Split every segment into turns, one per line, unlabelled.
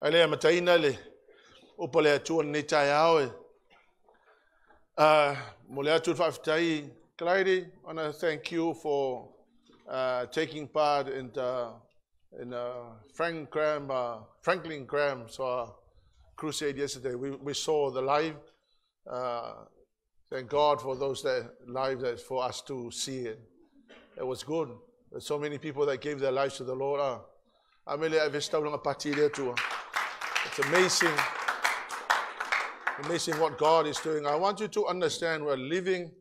Ale mataina le upole atu ni tayao. Mole atu fafitai. Clyde, I want to thank you for taking part in Franklin Graham's crusade yesterday. We saw the live. Thank God for those live that for us to see it. It was good. There's so many people that gave their lives to the Lord. It's amazing. Amazing what God is doing. I want you to understand we're living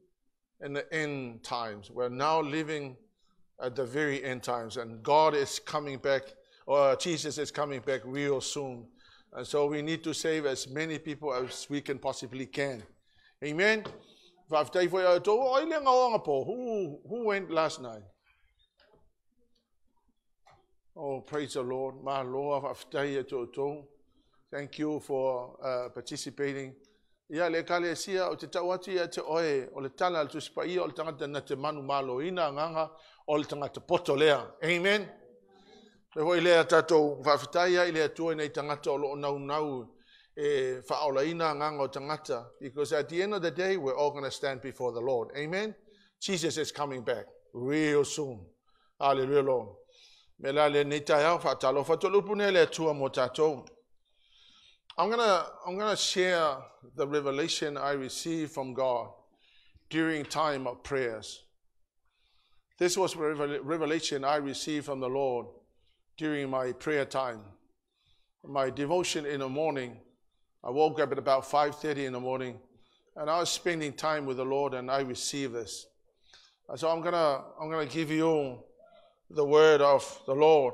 in the end times. We're now living at the very end times. And God is coming back, or Jesus is coming back real soon. And so we need to save as many people as we can possibly can. Amen. Who went last night? Oh, praise the Lord. Thank you for participating. Ya le kale sia o te tawati ya te oe o le tala al tuspai o le tangata na te manu malo ina nganga o le tangata poto lea. Amen. Le hoi lea tatou whawhitaia i lea tua nei tangata o lo nau e whaola ina nganga o tangata. Because at the end of the day, we're all going to stand before the Lord. Amen. Jesus is coming back real soon. Hallelujah, Lord. Mela le nitaya whatalo whatolupune le tua mo tatou. I'm gonna share the revelation I received from God during time of prayers. This was revelation I received from the Lord during my prayer time. My devotion in the morning, I woke up at about 5:30 in the morning, and I was spending time with the Lord, and I received this. And so I'm gonna give you the word of the Lord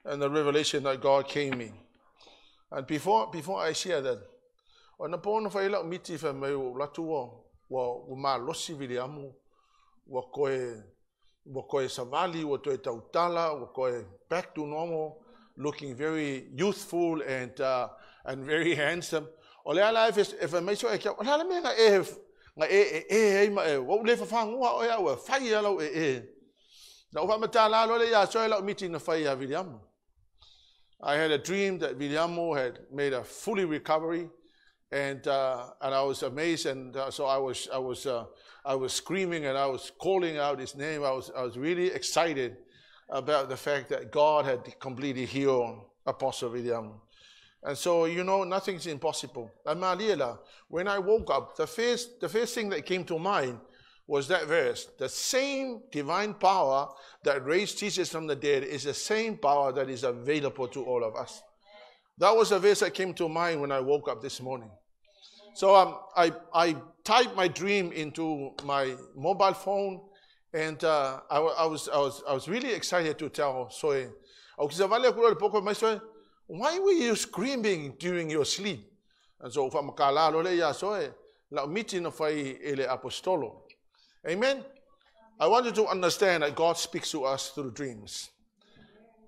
and the revelation that God gave me. And before I share that, on the point of a miti for me, Latuo, wa losi viliamu, wa koe savali, wa toe tautala, wa koe back to normal, looking very youthful and very handsome. Ole ala if I make sure I can, ala me wa le fa ngua o ya wa fa ya lo Na wa matala lo le ya so la miti na fa ya viliamu. I had a dream that Williamo had made a fully recovery, and I was amazed, and so I was screaming and I was calling out his name. I was really excited about the fact that God had completely healed Apostle Williamo. And so, nothing's impossible. When I woke up, the first thing that came to mind was that verse. The same divine power that raised Jesus from the dead is the same power that is available to all of us. That was the verse that came to mind when I woke up this morning. So I typed my dream into my mobile phone, and I was really excited to tell Soe, why were you screaming during your sleep? And so apostolo. Amen. I want you to understand that God speaks to us through dreams.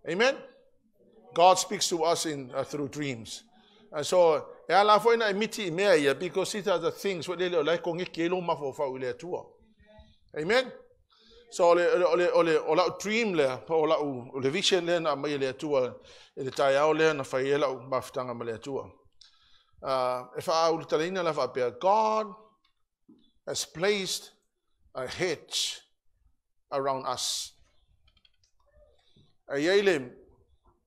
Amen. God speaks to us through dreams. And so, because these are the things what they like. Amen. So, dream le, vision le na mele tua, le tayao le na fayela baftanga mele tua. If I will tell you, God has placed a hedge around us. Ayele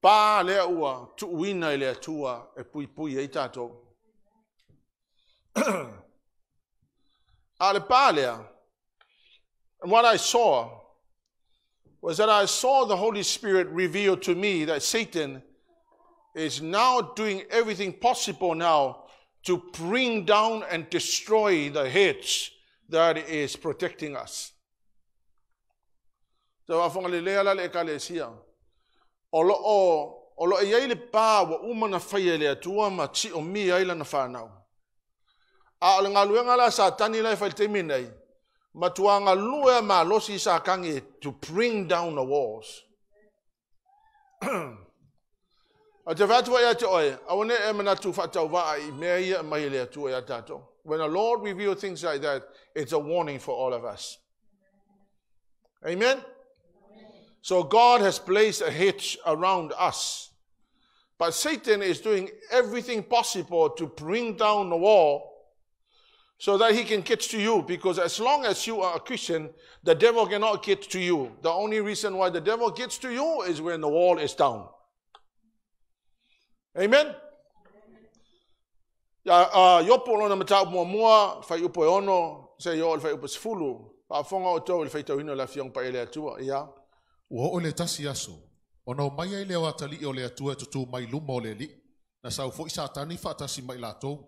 pa le ua tu wina le tua e pui e tato. Ale pa le. And what I saw was that I saw the Holy Spirit reveal to me that Satan is now doing everything possible now to bring down and destroy the hedge that is protecting us. So afongalelea la le kalesia. Olo e le pa wa umana faia le atua ma ti o mi ai na fanau. A le ngaluenga la satani la fa teminai. Ma tuanga lua ma losi sa kangi to bring down the walls. A te vatua ya te oe, awane e mana tu fatauwa ai mea mai le atua ya tato. When the Lord reveals things like that, it's a warning for all of us. Amen? So God has placed a hedge around us But Satan is doing everything possible to bring down the wall so that he can get to you. Because as long as you are a Christian, the devil cannot get to you. The only reason why the devil gets to you is when the wall is down. Amen? Yopo lona mata mua fai upo ono se yo fai upo sfulu pa fonga o to fai tawino la fiong pa ele atua ia
o ole tasi aso ono mai ele o atali o le atua tutu mai luma o le li na sau fo satani fa tasi mai lato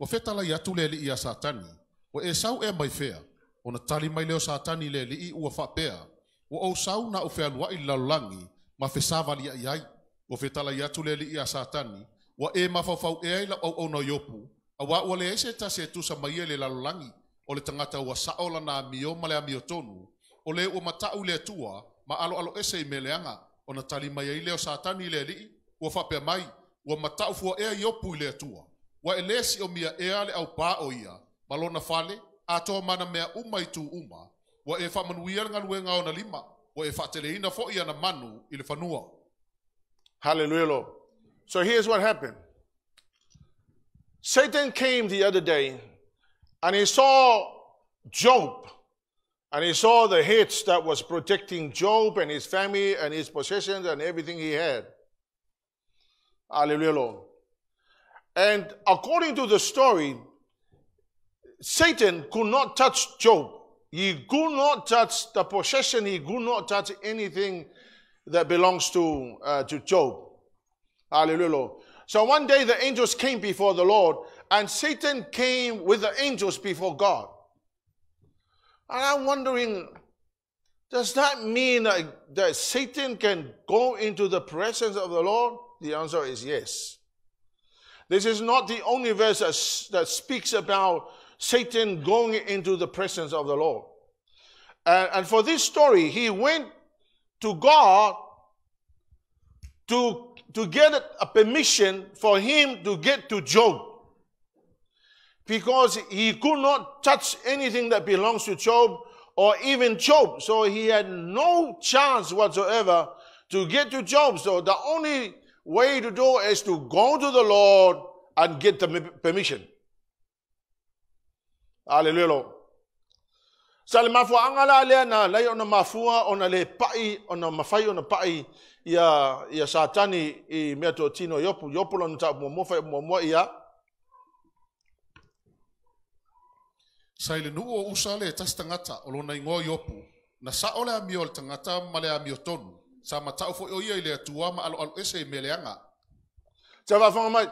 o fetala ya tu le li ia satani o e sau e mai fea ona tali mai le o satani le li u fa pea o sau na o fe alwa illa langi ma fe savali ai o fetala ya tu le li ia satani wa e mafafau e la o no yopu awa o le ese tase tu sa mai le lalangi o le tangata wa saola na mio male amio tonu o le o matau le tua ma alo ese meleanga o na tali mai le o satani le li o fa pe mai o matau fo e yopu le tua wa elesi o mia e ale au pa o ia malona fale ato mana mea umai tu uma wa e fa manuia ngaluenga o na lima o e fa teleina fo ia na manu ile fanua.
Hallelujah, Lord. So here's what happened. Satan came the other day and he saw Job and he saw the hedge that was protecting Job and his family and his possessions and everything he had. Hallelujah, Lord. And according to the story, Satan could not touch Job. He could not touch the possession. He could not touch anything that belongs to Job. Hallelujah, Lord. So one day the angels came before the Lord, and Satan came with the angels before God. And I'm wondering, does that mean that Satan can go into the presence of the Lord? The answer is yes. This is not the only verse that speaks about Satan going into the presence of the Lord. And for this story, he went to God to get a permission for him to get to Job. Because he could not touch anything that belongs to Job or even Job. So he had no chance whatsoever to get to Job. So the only way to do is to go to the Lord and get the permission. Hallelujah, Lord. Sa le mafua angala lea na lai ona mafua ona le pai ona mafai ona pai ia satani I mea to tino yopu lona ta mo fai mo ia.
Sai le nuu o usa le tas tangata o lona ingoa yopu na sa ole amio le tangata ma le amio tonu sa matau fo o ia I le atua ma alo ese meleanga.
Sa wafanga mai.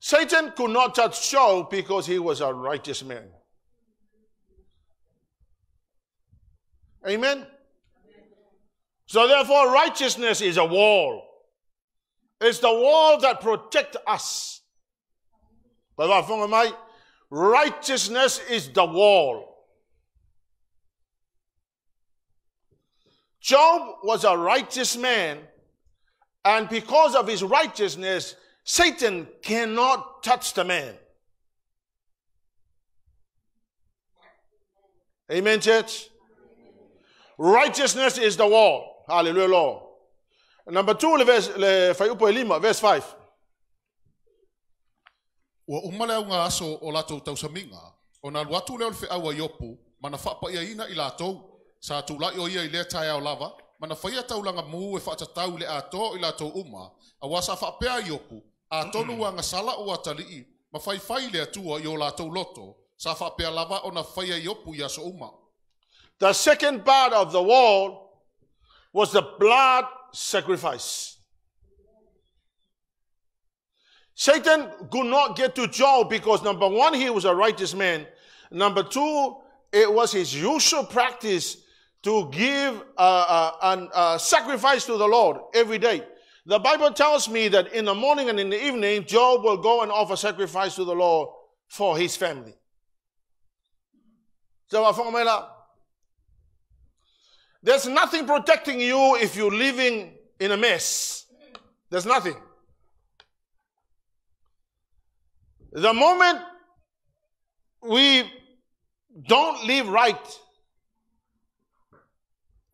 Satan could not touch Job because he was a righteous man. Amen? So therefore, righteousness is a wall. It's the wall that protects us. Righteousness is the wall. Job was a righteous man, and because of his righteousness, Satan cannot touch the man. Amen, church? Righteousness is the wall. Hallelujah, Lord. Number 2, verse 5.
Ua umale nga aso o latou tausaminga, o na luatu leo fe awa yopu, mana whapa ia ina I latou, sa tūlai o ia I lea tae au lava, mana whaia taulanga muu e whaatatau le ato I latou uma, a wasa whapea yopu, a tonu wa ngasala o atalii, ma whai le atua I o latou loto, sa whapea lava o na whaia yopu I aso uma.
The second part of the wall was the blood sacrifice. Satan could not get to Job because, number 1, he was a righteous man. Number 2, it was his usual practice to give a sacrifice to the Lord every day. The Bible tells me that in the morning and in the evening, Job will go and offer sacrifice to the Lord for his family. There's nothing protecting you if you're living in a mess. There's nothing. The moment we don't live right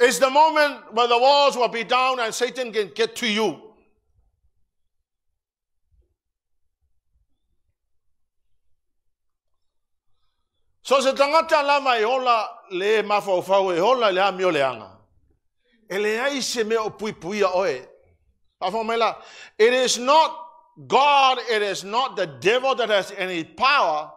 is the moment where the walls will be down and Satan can get to you. So se tangata lama e hola le mafau e hola le amio leanga. Ele ai se me o pui oe. It is not God, it is not the devil that has any power.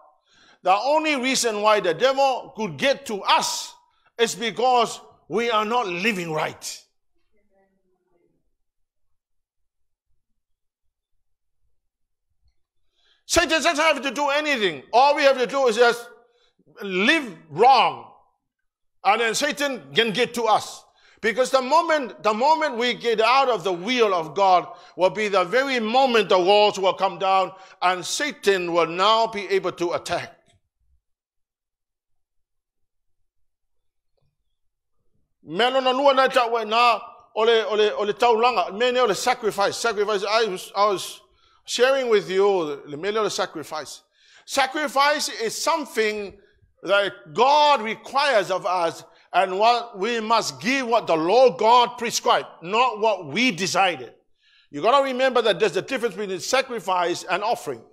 The only reason why the devil could get to us is because we are not living right. Satan doesn't have to do anything. All we have to do is just live wrong. And then Satan can get to us. Because the moment we get out of the will of God will be the very moment the walls will come down and Satan will now be able to attack. Sacrifice. I was sharing with you the sacrifice. Sacrifice is something that God requires of us, and what we must give what the Lord God prescribed, not what we decided. You got to remember that there's a difference between sacrifice and offering.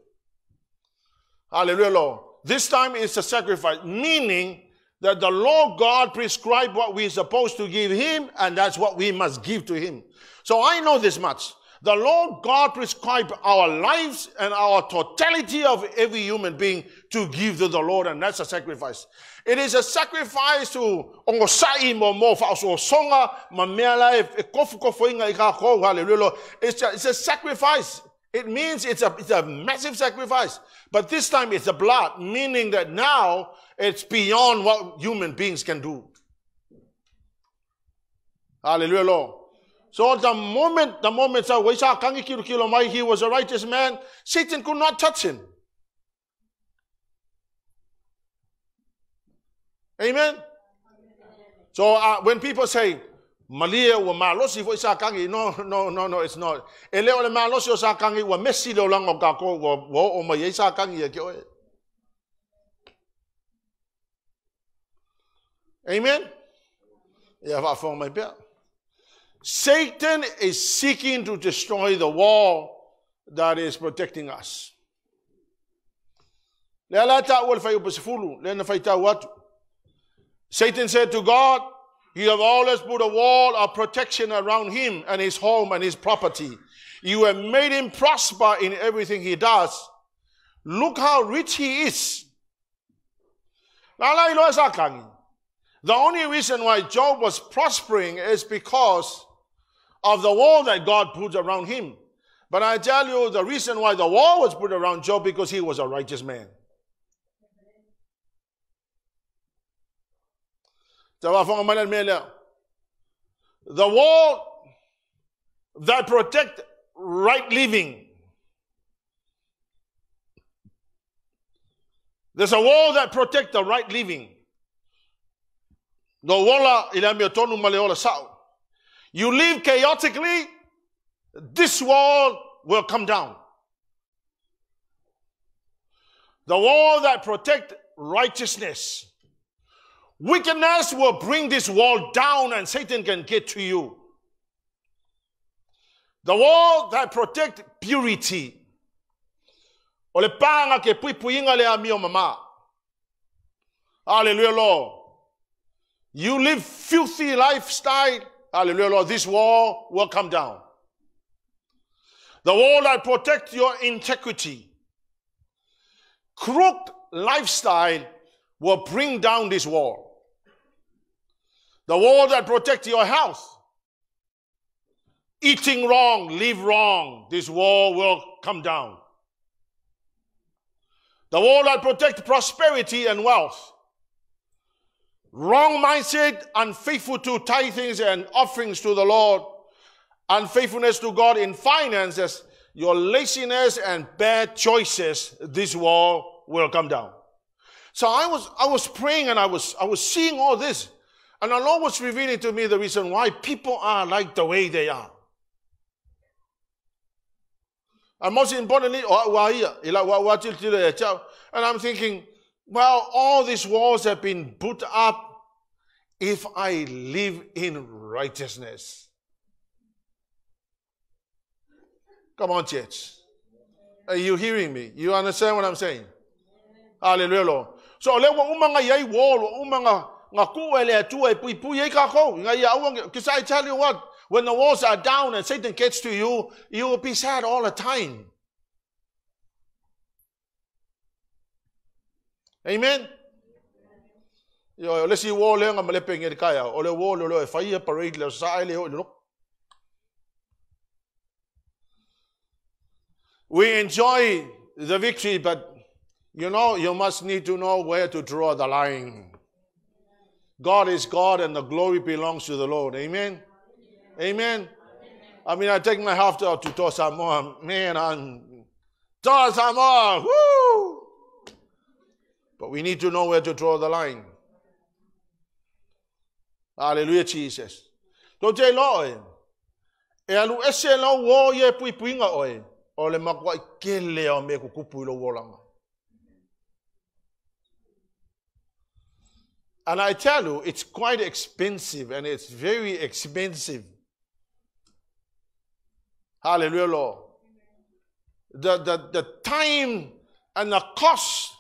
Hallelujah, Lord. This time it's a sacrifice, meaning that the Lord God prescribed what we're supposed to give him, and that's what we must give to him. So I know this much. The Lord God prescribed our lives and our totality of every human being to give to the Lord, and that's a sacrifice. It is a sacrifice to it's a sacrifice. It means it's a massive sacrifice. But this time it's the blood, meaning that now it's beyond what human beings can do. Hallelujah, Lord. So the moment he was a righteous man, Satan could not touch him. Amen? So when people say, Malia wa malosi fo isa kangi, no, it's not. Ele ole malosi o sa kangi wa mesi lo lang o kako wo o ma isa kangi ya kyo. Amen? Yeah, va for my belt. Satan is seeking to destroy the wall that is protecting us. Satan said to God, you have always put a wall of protection around him and his home and his property. You have made him prosper in everything he does. Look how rich he is. The only reason why Job was prospering is because of the wall that God put around him. But I tell you, the reason why the wall was put around Job, because he was a righteous man. The wall that protects right living. There's a wall that protects the right living. You live chaotically, this wall will come down. The wall that protects righteousness. Wickedness will bring this wall down and Satan can get to you. The wall that protects purity. Hallelujah, Lord. You live filthy lifestyle. Hallelujah, Lord. This wall will come down. The wall that protects your integrity. Crooked lifestyle will bring down this wall. The wall that protects your health. Eating wrong, live wrong. This wall will come down. The wall that protects prosperity and wealth. Wrong mindset, unfaithful to tithings and offerings to the Lord, unfaithfulness to God in finances, your laziness and bad choices, this wall will come down. So I was praying and I was seeing all this, and the Lord was revealing to me the reason why people are like the way they are. And most importantly, and I'm thinking, well, all these walls have been put up if I live in righteousness. Come on, church. Are you hearing me? You understand what I'm saying? Hallelujah, Lord. So le wa umanga yai wall umanga ngaku ele atu e pui e ka ko ngai ya because I tell you what, when the walls are down and Satan gets to you, you will be sad all the time. Amen. Yo le si wall le ngam le penge kaya o le wall lo e fai parade le sai le lo. We enjoy the victory, but you know, you must need to know where to draw the line. God is God and the glory belongs to the Lord. Amen? Amen? I mean, I take my half to Samoan. Man, I'm Samoan. Woo! But we need to know where to draw the line. Hallelujah, Jesus. Don't say, Lord, e alu ese lo wo ye pui puinga oe. O le makwa kele o me kukupu lo wolanga. And I tell you, it's quite expensive, and it's very expensive. Hallelujah, Lord. The time and the cost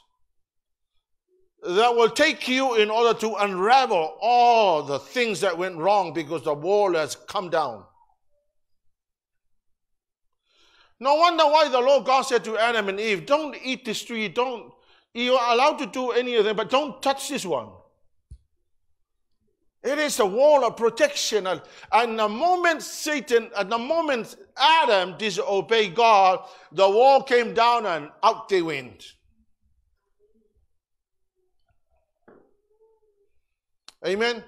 that will take you in order to unravel all the things that went wrong because the wall has come down. No wonder why the Lord God said to Adam and Eve, don't eat this tree, you're allowed to do any of them, but don't touch this one. It is a wall of protection. And the moment Adam disobeyed God, the wall came down and out they went. Amen?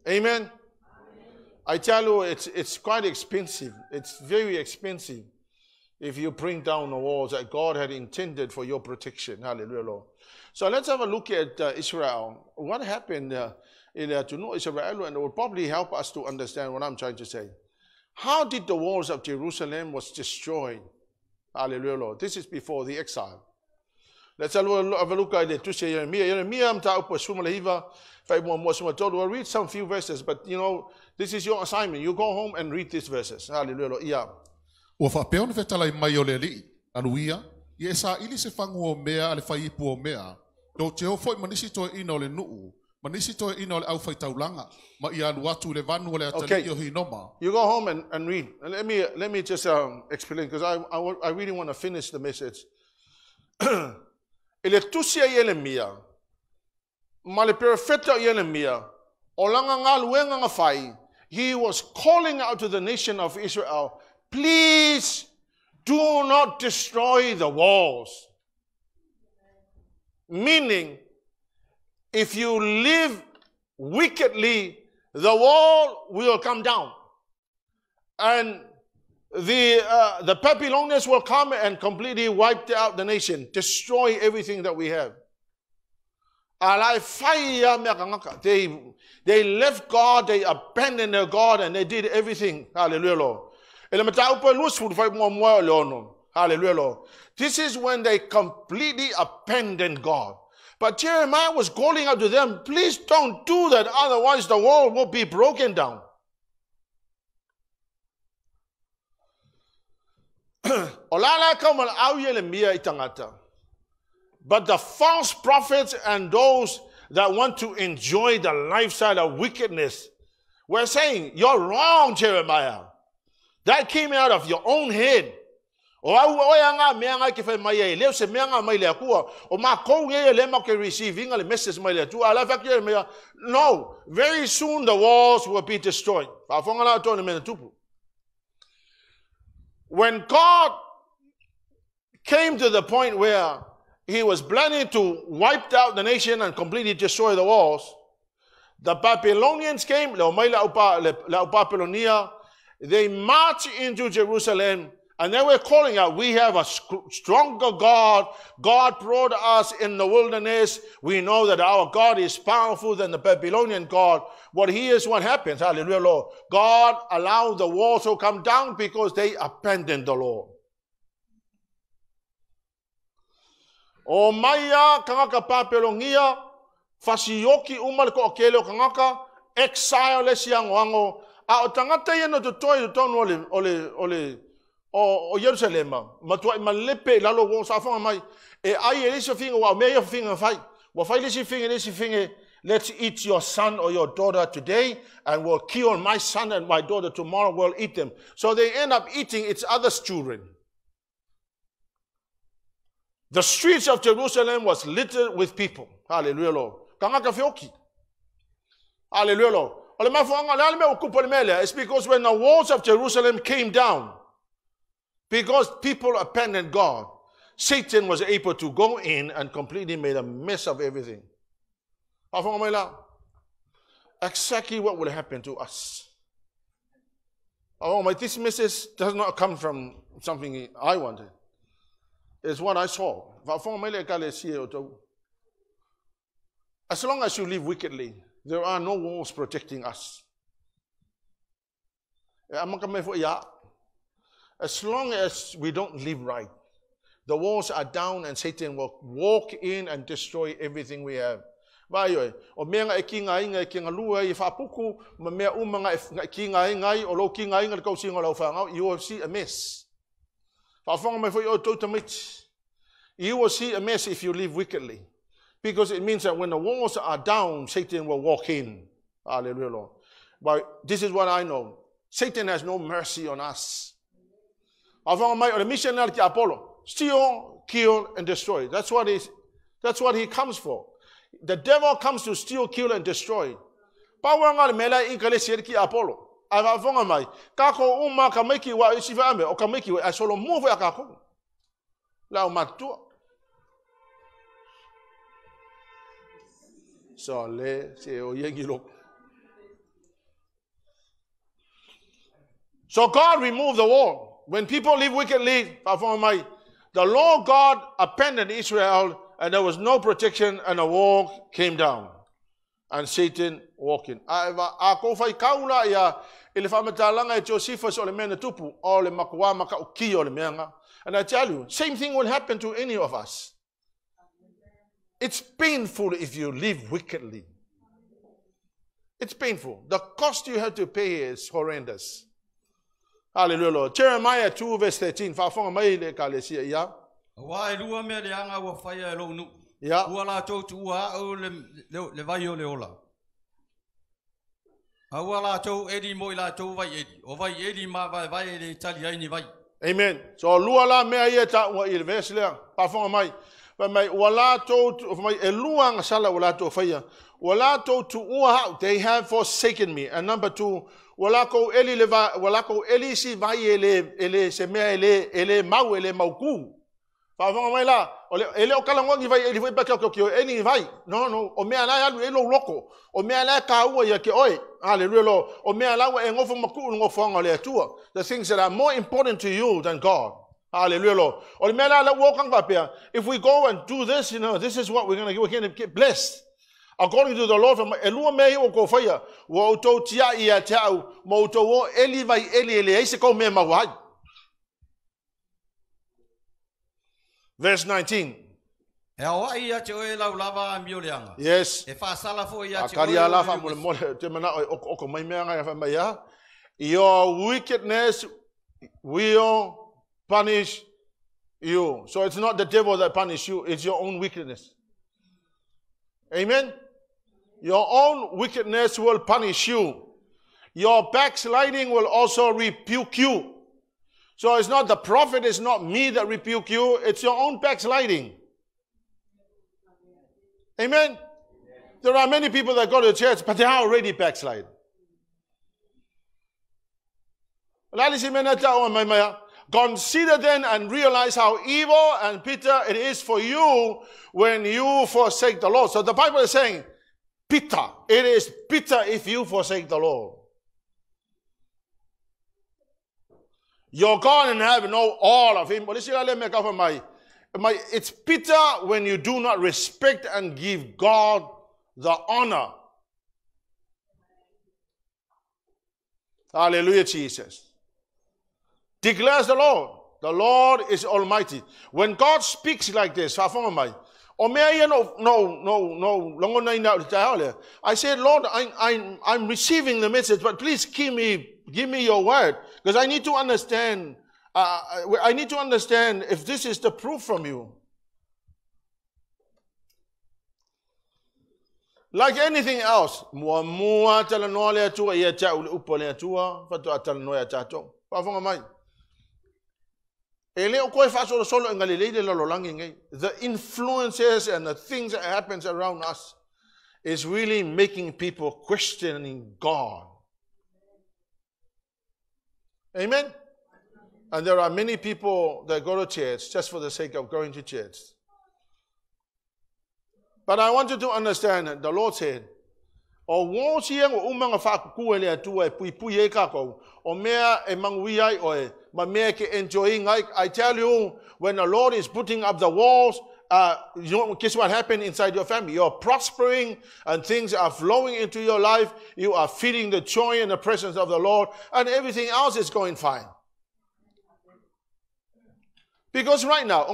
Amen? I tell you, it's quite expensive. It's very expensive if you bring down the walls that God had intended for your protection. Hallelujah, Lord. So let's have a look at Israel. What happened to know Israel, and it will probably help us to understand what I'm trying to say. How did the walls of Jerusalem was destroyed? Hallelujah, Lord. This is before the exile. Let's have a look at it. We'll read some few verses, but you know, this is your assignment. You go home and read these verses. Hallelujah, Lord. Yeah.
Ua whapeon whetala mai o le li, anuia, I e sa ili se whangu o mea ale whaipu o mea, do te ho foi manisi toi ina o le nuu, manisi toi ina o le au whaitaulanga, ma I alu atu le vanu o le atali o hinoma.
You go home and read. And let me just explain, because I really want to finish the message. Ele tusia IEREMIA, ma le perfecta IEREMIA, o langa ngā luenga ngā whai, he was calling out to the nation of Israel, please do not destroy the walls. Meaning, if you live wickedly, the wall will come down. And the Babylonians will come and completely wipe out the nation, destroy everything that we have. They left God, they abandoned their God, and they did everything. Hallelujah, Lord. Hallelujah, Lord. This is when they completely abandoned God. But Jeremiah was calling out to them, please don't do that, otherwise the wall will be broken down. But the false prophets and those that want to enjoy the lifestyle of wickedness were saying, you're wrong, Jeremiah. That came out of your own head. No, very soon the walls will be destroyed. When God came to the point where he was planning to wipe out the nation and completely destroy the walls, the Babylonians came, they marched into Jerusalem, and they were calling out, we have a stronger God. God brought us in the wilderness. We know that our God is powerful than the Babylonian God. What happens. Hallelujah, Lord. God allowed the walls to come down because they abandoned the Lord. O maya kangaka papelongia, fasioki umal ko okelo kangaka, exile le siang wango, a otangata yeno to toy to ton o Jerusalem, matuai malepe lalo wo sa fa mai, e ai ele so finga wa me yo finga fai, Let's eat your son or your daughter today, and we'll kill my son and my daughter tomorrow, we'll eat them. So they end up eating each other's children. The streets of Jerusalem was littered with people. Hallelujah, Lord. Hallelujah, Lord. It's because when the walls of Jerusalem came down, because people abandoned God, Satan was able to go in and completely made a mess of everything. Exactly what will happen to us. This message does not come from something I wanted. It's what I saw. As long as you live wickedly, there are no walls protecting us. As long as we don't live right, the walls are down and Satan will walk in and destroy everything we have. You will see a mess. You will see a mess if you live wickedly. Because it means that when the walls are down, Satan will walk in. Hallelujah, Lord. But this is what I know. Satan has no mercy on us. The missionary Apollo, steal, kill, and destroy. That's what he comes for. The devil comes to steal, kill, and destroy. Apollo. So God removed the wall. When people live wickedly, the Lord God abandoned Israel, and there was no protection, and the wall came down. And Satan walked in. And I tell you, same thing will happen to any of us. It's painful if you live wickedly. It's painful. The cost you have to pay is horrendous. Hallelujah, Lord. Jeremiah 2 verse 13. Amen. So luala mea ia ta wa il verse le pa fonga mai. Pa mai wala to mai eluang sala wala to faya. Wala to ua they have forsaken me. And number 2, wala ko eli leva wala ko eli si vai ele se mea ele mau ele mauku. Pa fonga mai la ele o kala ngi vai ele vai pa ko eni vai. No o mea la alu elo loko. O mea la ka ua ya ke oi. Hallelujah, Lord. O mea la wa ngofo maku ngofo ngole tua. The things that are more important to you than God. Hallelujah, Lord. O mea la walk papia. If we go and do this, this is what we're going to get blessed. According to the Lord, from elua mei o ko faya, wo to tia ia tau, mo to wo eli vai eli se ko me mawai. Verse 19. Yes. Your wickedness will punish you. So it's not the devil that punishes you, it's your own wickedness. Amen? Your own wickedness will punish you. Your backsliding will also rebuke you. So it's not the prophet, it's not me that rebuke you, it's your own backsliding. Amen? There are many people that go to church, but they are already backslid. Consider then and realize how evil and bitter it is for you when you forsake the Lord. So the Bible is saying, bitter. It is bitter if you forsake the Lord. You're gone and have know all of him. It's bitter when you do not respect and give God the honor. Hallelujah, Jesus. Declares the Lord. The Lord is almighty. When God speaks like this, I said, Lord, I'm receiving the message, but please give me your word, because I need to understand. I need to understand if this is the proof from you. Like anything else, mua tala noa le atua ia cha ule upo le atua, fatu atala noa tato. Pafonga mai. Ele o koe faso solo ngalilei le lololangi ngai. The influences and the things that happens around us is really making people questioning God. Amen? And there are many people that go to church just for the sake of going to church. But I want you to understand that the Lord said, o wo siang o umanga fa ku ele atua e pui pui e kako o mea e mangui ai o e ma mea ke enjoying. I tell you, when the Lord is putting up the walls, you know, guess what happened inside your family? You're prospering and things are flowing into your life. You are feeling the joy and the presence of the Lord, and everything else is going fine. Because right now,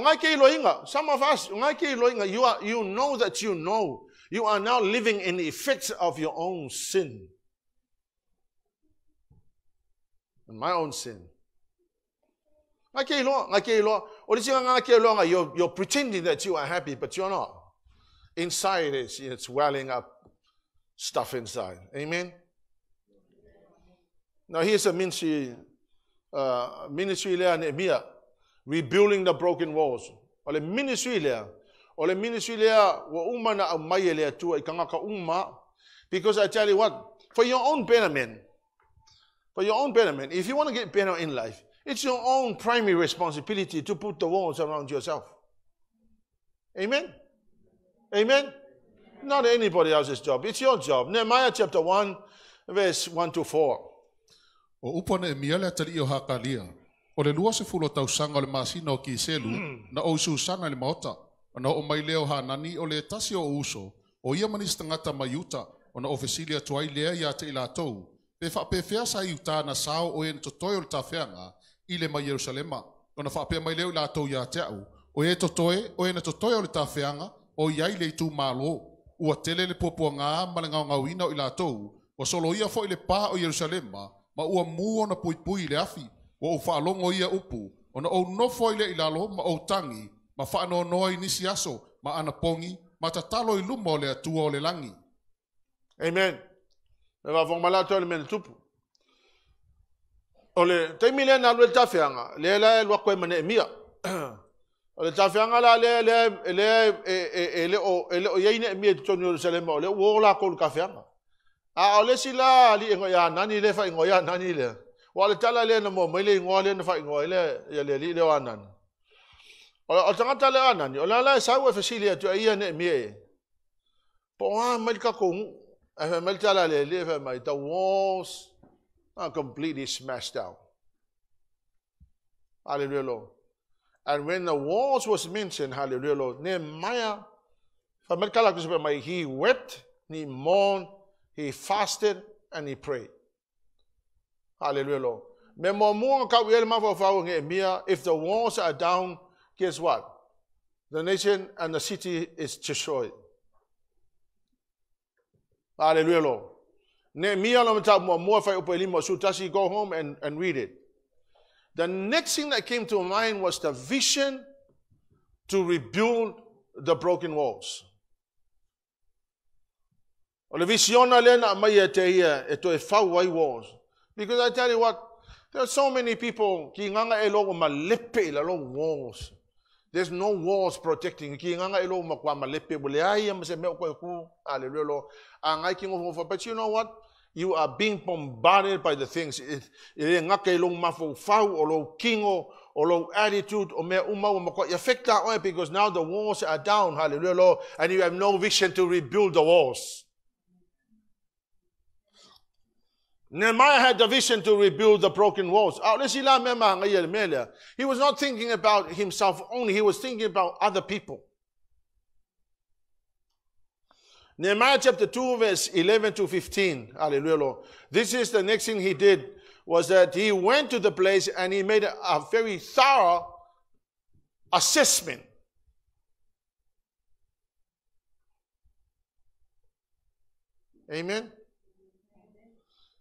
some of us, you know that you are now living in the effects of your own sin. And my own sin. You're pretending that you are happy, but you're not. Inside it's welling up stuff inside. Amen? Now here's a ministry NEHEMIAH, rebuilding the broken walls. Ole ministry lea wa uma na mai lea tua ikanga ka uma. Because I tell you what, for your own betterment, if you want to get better in life, it's your own primary responsibility to put the walls around yourself. Amen? Amen? Not anybody else's job. It's your job. Nehemiah chapter 1, verse 1 to 4.
O upo NEHEMIAH le tali o hakalia. O le lua se fulo tau sanga o le masina o ki selu, na o usu sanga le maota, o na o mai leo hanani o le tasi o uso, o ia manis tangata mayuta, o na ofesilia tuai lea ia te ilatou, pe whapewhea sa iuta na sao o en totoe o le tawhianga, i le mai Yerusalema, o na whapea mai leo ilatou ia te au, o e totoe, o e na totoe o le tawhianga, o iai le itu malo, ua tele le popua ngā malangau ngauina o ilatou, o solo ia fo i le pā o Yerusalema, ma ua mua na pui pui le afi, o whaalongo ia upu, o na o nofo i le ilalo, ma o tangi, ma whaano noa i nisi aso, ma ana pongi, ma tatalo i luma o le atua o le langi.
Amen. E wa wong malato le mena tupu. O le teimi le na lue tawhianga, le lua koe ma NEHEMIAH. O le tawhianga la le o iei NEHEMIAH tonu Jerusalem o le uola ko le kawhianga. A o le sila li ingo ya nani le fa ingo ya nani le. Wa le tala le na mo mai le ingo le na fa ingo le ya le li le wa nani. O tangata le anani, o la sa u efesilia tu ia NEHEMIAH. Po a mai ka ko mai tala le mai the walls are completely smashed out. Hallelujah, Lord. And when the walls was mentioned, hallelujah, Lord, Nehemiah, he wept, he mourned, he fasted, and he prayed. Hallelujah, Lord. If the walls are down, guess what? The nation and the city is destroyed. Hallelujah, Lord. Nehemiah, go home and read it. The next thing that came to mind was the vision to rebuild the broken walls. Because I tell you what, there are so many people, walls. There's no walls protecting. But you know what? You are being bombarded by the things. Attitude because now the walls are down, hallelujah, Lord, and you have no vision to rebuild the walls. Nehemiah had the vision to rebuild the broken walls. He was not thinking about himself only, he was thinking about other people. Nehemiah chapter 2, verse 11 to 15. Hallelujah, Lord. This is the next thing he did, was that he went to the place and he made a very thorough assessment. Amen?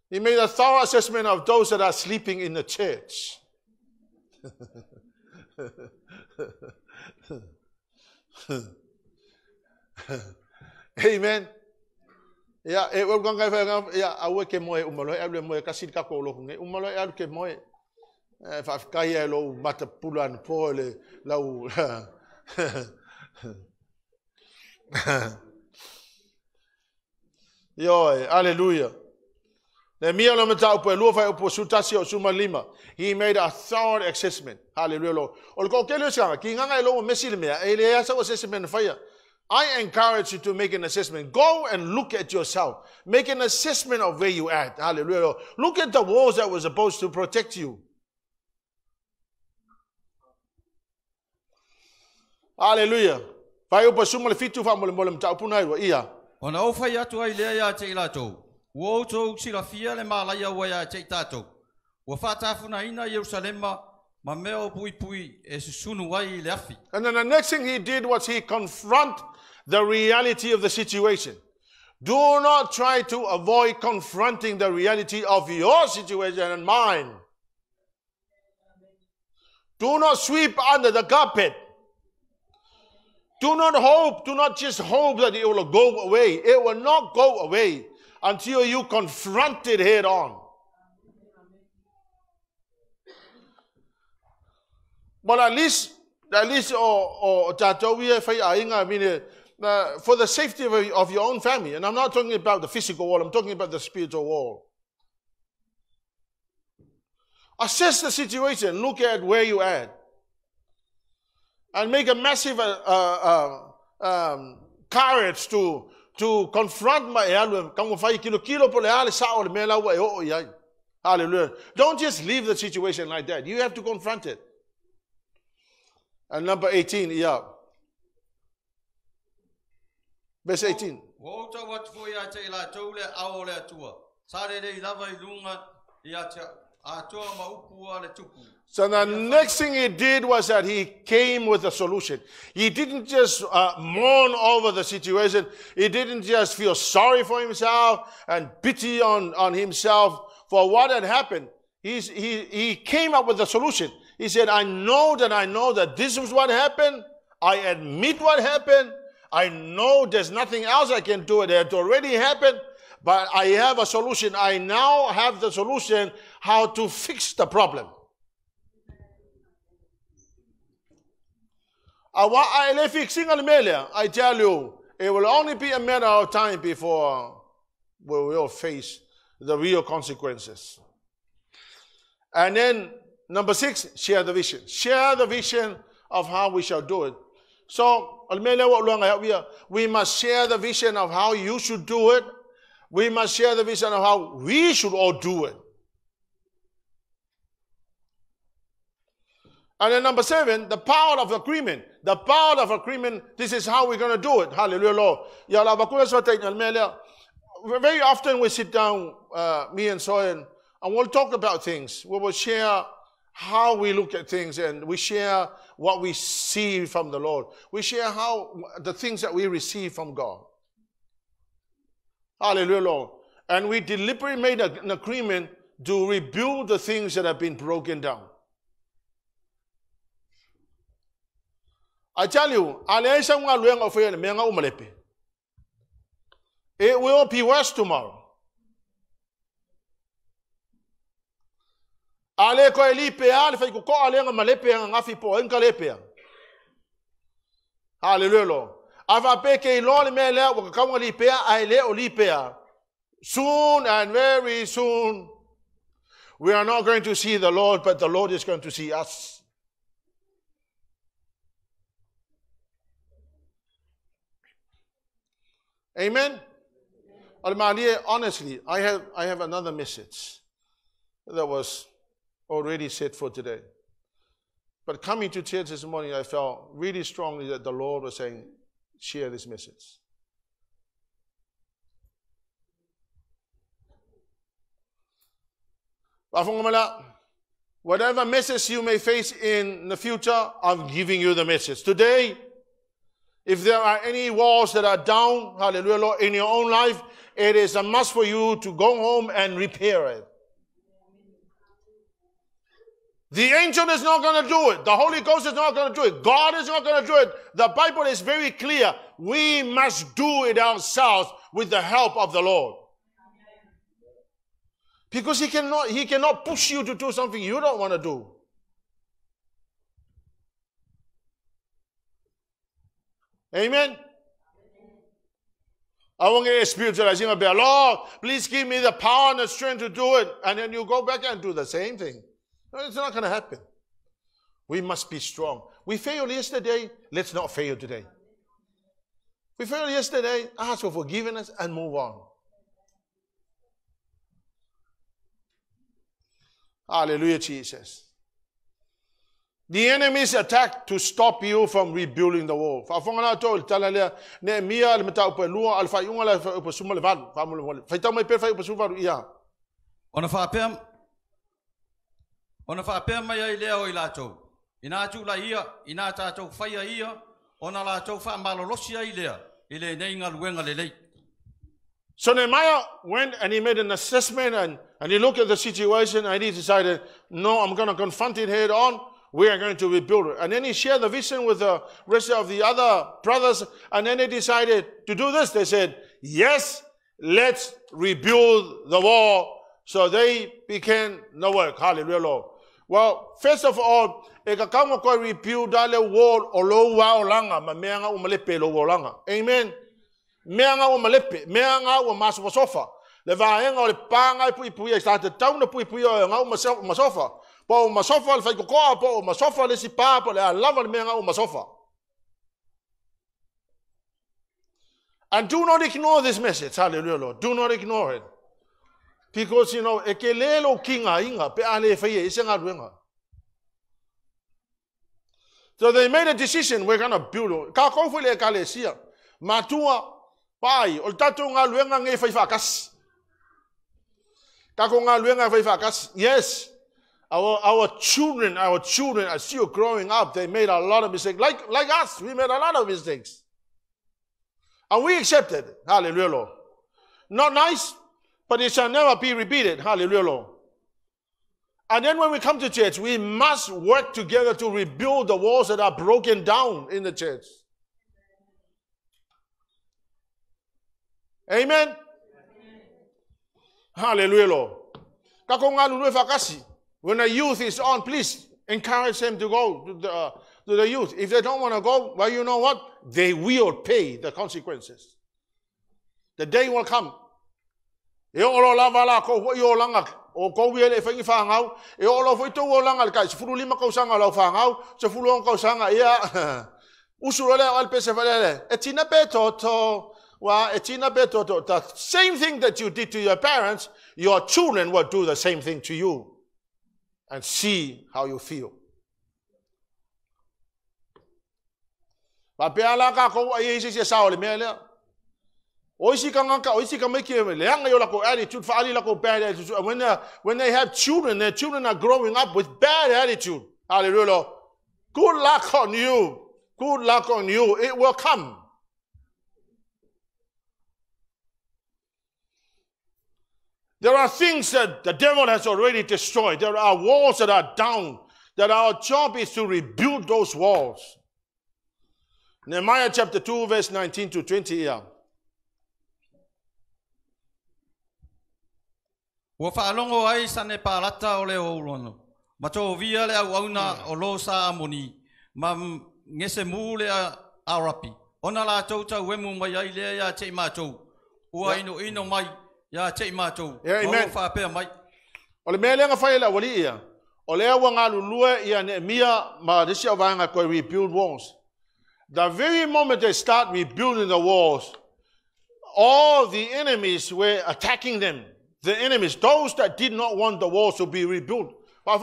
He made a thorough assessment of those that are sleeping in the church. Amen. Ya, we're going to go. Ya, awe ke moe umalo e moe kasi ka ko lo nge umalo e ke moe. Fa kai lo mata pulan pole lau. Yo, hallelujah. NEHEMIAH lo mata upo lo fa upo sutasi o suma lima. He made a thorough assessment. Hallelujah. O ko kele sanga ki nganga lo mesil me e le asa assessment fa. I encourage you to make an assessment. Go and look at yourself. Make an assessment of where you at. Hallelujah. Look at the walls that were supposed to protect you. Hallelujah. Vai upa suma le fitu fa mo le mta upuna ia.
Ona o fai atu ai lea ia te ilatou. Ua outou silafia le malaia ua ia te tatou. Ua whaatafuna ina Yerusalema ma mea o pui pui e susunu ai le afi.
And then the next thing he did was he confront the reality of the situation. Do not try to avoid confronting the reality of your situation and mine. Do not sweep under the carpet. Do not just hope that it will go away. It will not go away until you confront it head on. But at least, for the safety of your own family, and I'm not talking about the physical wall, I'm talking about the spiritual wall. Assess the situation, look at where you at, and make a massive courage to confront my hallelujah. Don't just leave the situation like that. You have to confront it. And number 18, yeah. Verse 18. So the next thing he did was that he came with a solution. He didn't just mourn over the situation. He didn't just feel sorry for himself and pity on himself for what had happened. He came up with a solution. He said, I know that this is what happened. I admit what happened. I know there's nothing else I can do. It had already happened. But I have a solution. I now have the solution how to fix the problem. I tell you, it will only be a matter of time before we will face the real consequences. And then, number 6, share the vision. Share the vision of how we shall do it. So, we must share the vision of how you should do it. We must share the vision of how we should all do it. And then number 7, the power of agreement. The power of agreement, this is how we're going to do it. Hallelujah. Very often we sit down, me and Soyen, and we'll talk about things. We will share how we look at things, and we share what we see from the Lord. We share the things that we receive from God. Hallelujah, Lord. And we deliberately made an agreement to rebuild the things that have been broken down. I tell you, it will be worse tomorrow. Hallelujah, Lord. Soon and very soon, we are not going to see the Lord, but the Lord is going to see us. Amen? Honestly, I have another message that was already set for today. But coming to church this morning, I felt really strongly that the Lord was saying, share this message. Whatever message you may face in the future, I'm giving you the message. Today, if there are any walls that are down, hallelujah, Lord, in your own life, it is a must for you to go home and repair it. The angel is not going to do it. The Holy Ghost is not going to do it. God is not going to do it. The Bible is very clear. We must do it ourselves. with the help of the Lord. Because he cannot push you to do something you don't want to do. Amen. I want to get spiritualizing a bit. Lord, please give me the power and the strength to do it. And then you go back and do the same thing. No, it's not going to happen. We must be strong. We failed yesterday. Let's not fail today. We failed yesterday. Ask for forgiveness and move on. Hallelujah, Jesus. The enemy's attack to stop you from rebuilding the wall. FAATAOTO NEHEMIAH LMETAUPELUA ALFAIUNGA LFAUPESUMA LEVALU FAITAUMAI PERFAIUPESUVALU IA.
Ona whapea mai ai leo I lātou. Ina tūla ia, ina tātou whaia ia, ona lātou whamalolosi ai lea, I le neinga luenga le lei.
So Nehemiah went and he made an assessment and he looked at the situation and he decided, no, I'm going to confront it head on. We are going to rebuild it. And then he shared the vision with the rest of the other brothers. And then they decided to do this. They said, yes, let's rebuild the wall. So they began the work. Hallelujah, Lord. Well, first of all, e ka kama ko rebuild the wall o lo wa o langa ma meanga o malepe lo langa. Amen. Meanga o malepe, meanga o maso sofa. Le vaenga o le panga pui e started town pui o nga o masofa. Po masofa le fai ko po masofa le si pa po le lava le meanga o masofa. And do not ignore this message. Hallelujah, Lord. Do not ignore it. Because, you know, e ke lelo kinga inga, pe ale fai e senga ruenga. So they made a decision, we're going to build it. Ka kou fule e ka le sia. Matua, pai, o tatu ngā luenga nge fai whakas. Ka kou ngā luenga fai whakas. Yes, our children are still growing up. They made a lot of mistakes. Like us, we made a lot of mistakes. And we accepted. Hallelujah, Lord. Not nice, but it shall never be repeated. Hallelujah, Lord. And then when we come to church, we must work together to rebuild the walls that are broken down in the church. Amen? Hallelujah, Lord. When the youth is on, please encourage them to go to the youth. If they don't want to go, well, you know what? They will pay the consequences. The day will come. O ko wi le fai fa ngau e o lo foi to o langa ka se fulu lima ka usanga lo fa ngau se fulu on ka usanga ia usuro le al pese vale e tina betoto wa e tina betoto. The same thing that you did to your parents, your children will do the same thing to you, and see how you feel. Ba pe ala ka ko ai se sa o le mele oisi ka make le anga yo la ko attitude fa ali la ko bad attitude. When they have children, their children are growing up with bad attitude. Hallelujah. Good luck on you. Good luck on you. It will come. There are things that the devil has already destroyed. There are walls that are down. That our job is to rebuild those walls. Nehemiah chapter 2 verse 19 to 20 here.
Ua whaalongo ai sane pālata o leo ulono. Ma tō via le au auna o lo sa amoni. Ma ngese mū le arapi. Ona la tau tau wemu mai ai lea ia te mātou. Ua ino mai ia te mātou.
Amen.
Ma whapea mai.
O le mea lenga whai la wali ia. O lea wa ngā lulua ia NEHEMIAH ma resi au vanga koe rebuild walls. The very moment they start rebuilding the walls, all the enemies were attacking them. The enemies, those that did not want the walls to be rebuilt. As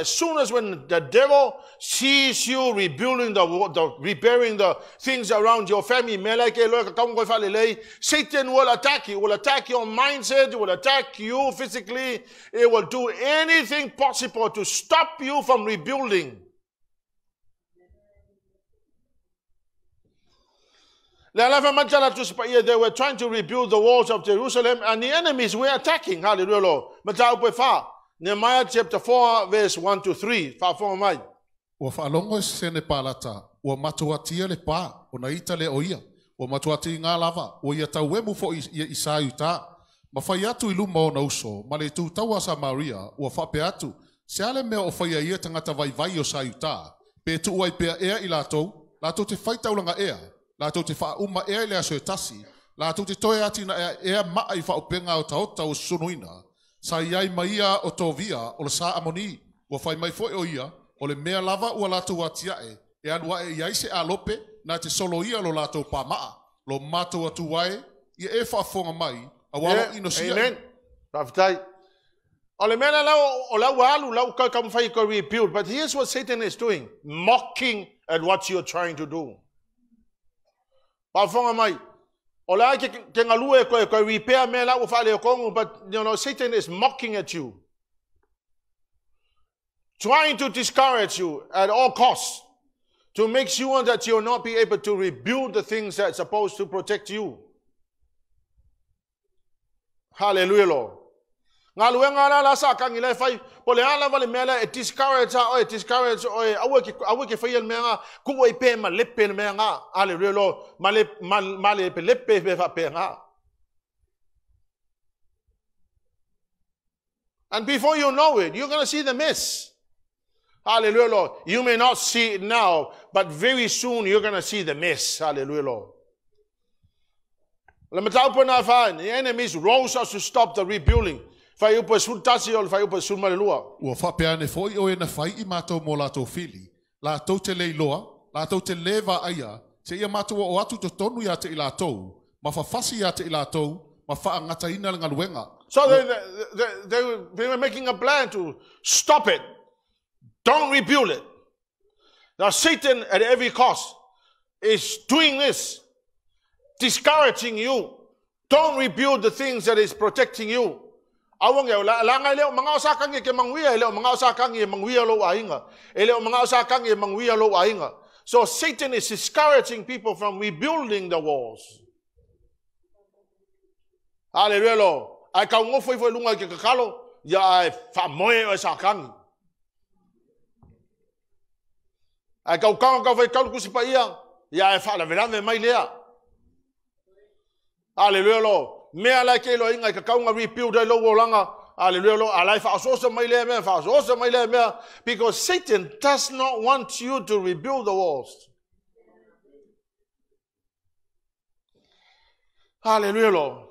soon as when the devil sees you rebuilding repairing the things around your family, Satan will attack you, will attack your mindset, will attack you physically. It will do anything possible to stop you from rebuilding. They were trying to rebuild the walls of Jerusalem, and the enemies were attacking. Hallelujah, Lord. Nehemiah chapter 4, verse 1 to 3.
Ua whaalongo sene pālata, ua matuatia le pā, o na ita le oia, O matuati ngā lava, o ia tau wemu fo i sāu tā. Ma whai atu I luma o na uso, ma le tū taua Samaria, ua whape atu, se ale mea o whai ia tangata vai o sāu tā. Pe tu uai pea ea I lātou te whaitaulanga ea, lātou te whauma ea I lea soe tasi, lātou te toi ati na ea maa I whaupenga o taota o sunuina, sa iai maia o tovia o le sa amoni, ua whai mai foe o ia, o le mea lava ua lātou atiae, e anua e iai se alope, na te solo ia lo lātou pāmaa, lo mātou atu wae, ia e whaafonga mai, a wala ino sia.
Amen. Raftai. Ole mena lau o lau alu lau ka kam fai ko rebuild, but here's what Satan is doing, mocking at what you're trying to do. Whaafonga mai. Ole ai ke ngalue ko repair me lau fa le kongu, but you know Satan is mocking at you. Trying to discourage you at all costs. To make sure that you'll not be able to rebuild the things that's supposed to protect you. Hallelujah, Lord. Ngaluenga ngala la sa kang ilai fai pole ala vale mela e discourage o awe ke fai menga ku oi pe ma lepe menga hallelujah Lord male pe lepe pe fa penga. And before you know it, you're going to see the mess. Hallelujah, Lord. You may not see it now, but very soon you're going to see the mess. Hallelujah, Lord. The enemies rose us to stop the rebuilding. Ua
whapeane foi o ena fai I mātou mo lātou fili. Lātou te leiloa, lātou te leva aia, te ia mātou o atu te tonu ia te I lātou, ma whawhasi ia te I lātou, ma whaangata ina ngā luenga.
So they were making a plan to stop it. Don't rebuild it. Now Satan at every cost is doing this, discouraging you. Don't rebuild the things that is protecting you. Awang ya langai leo mga usakang ke mangwia leo mga usakang ye mangwia lo ainga. Leo mga usakang ye mangwia lo ainga. So Satan is discouraging people from rebuilding the walls. Hallelujah Lord. Ai ka ngofoi foi lunga ke kakalo ya ai fa moe o sakang. Ai kau foi kau kusi pa ia ya e fa la verame mai lea. Hallelujah Lord. Mea lai ke lo inga ka kau nga rebuild ai lo langa. Hallelujah Lord. Alai fa asosa mai lea mea fa asosa mai lea mea, because Satan does not want you to rebuild the walls. Hallelujah Lord.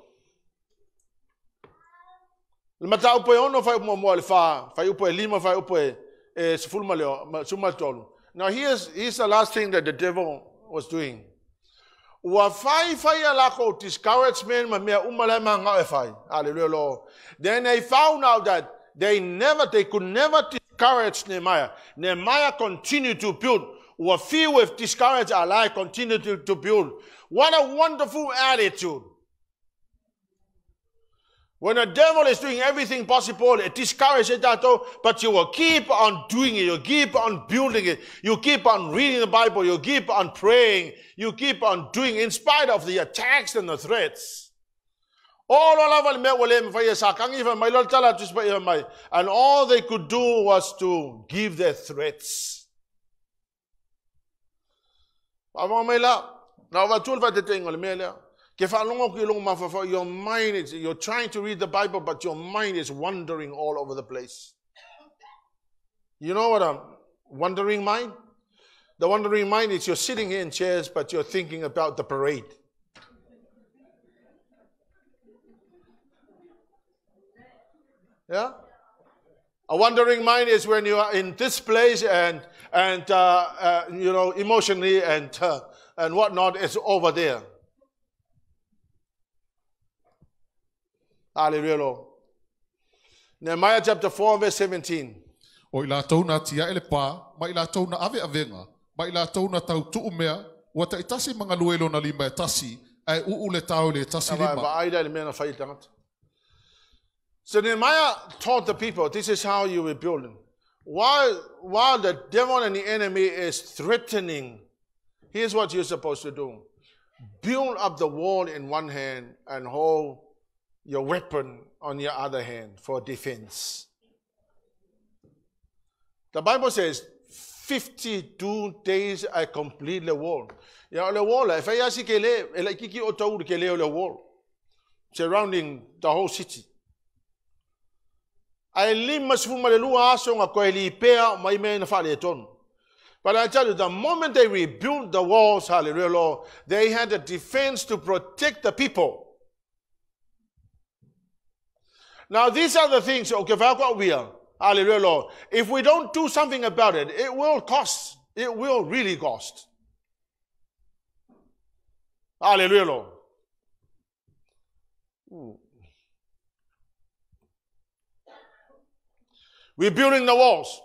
Le mata upo ono fa mo le fa upo lima fa upo sefulma leo suma tolu. Now here's the last thing that the devil was doing. Wa fai alako discouragement ma mea umale manga fai. Hallelujah Lord. Then they found out that they could never discourage Nehemiah. Nehemiah continued to build. Wa feel with discouraged alike continued to build. What a wonderful attitude. When the devil is doing everything possible, it discourages that, but you will keep on doing it. You keep on building it. You keep on reading the Bible. You keep on praying. You keep on doing in spite of the attacks and the threats. And all they could do was to give their threats. Your mind is, you're trying to read the Bible, but your mind is wandering all over the place. You know what a wandering mind? The wandering mind is you're sitting here in chairs, but you're thinking about the parade. Yeah? A wandering mind is when you are in this place and you know, emotionally and whatnot is over there. Hallelujah, Lord. Nehemiah chapter 4, verse 17.
O ila tau na tia ele pa, ma ila tau na ave avenga, ma ila tau na tau tuu mea, wa ta itasi mga luelo na lima e tasi, ai uu le tau le tasi lima. So Nehemiah taught the people, this is how you will build them. While the devil and the enemy is threatening, here's what you're supposed to do. Build up the wall in one hand and hold your weapon on your other hand for defense. The Bible says,
52 days I complete the wall. Ya le wall, if I see kele, ele kiki o tau kele le wall, surrounding the whole city. I live much for my lua song a koeli pea my men faleton. But I tell you, the moment they rebuilt the walls, hallelujah, they had a defense to protect the people. Now these are the things, okay, we are. Hallelujah, Lord. If we don't do something about it, it will cost. It will really cost. Hallelujah, Lord. We're building the walls.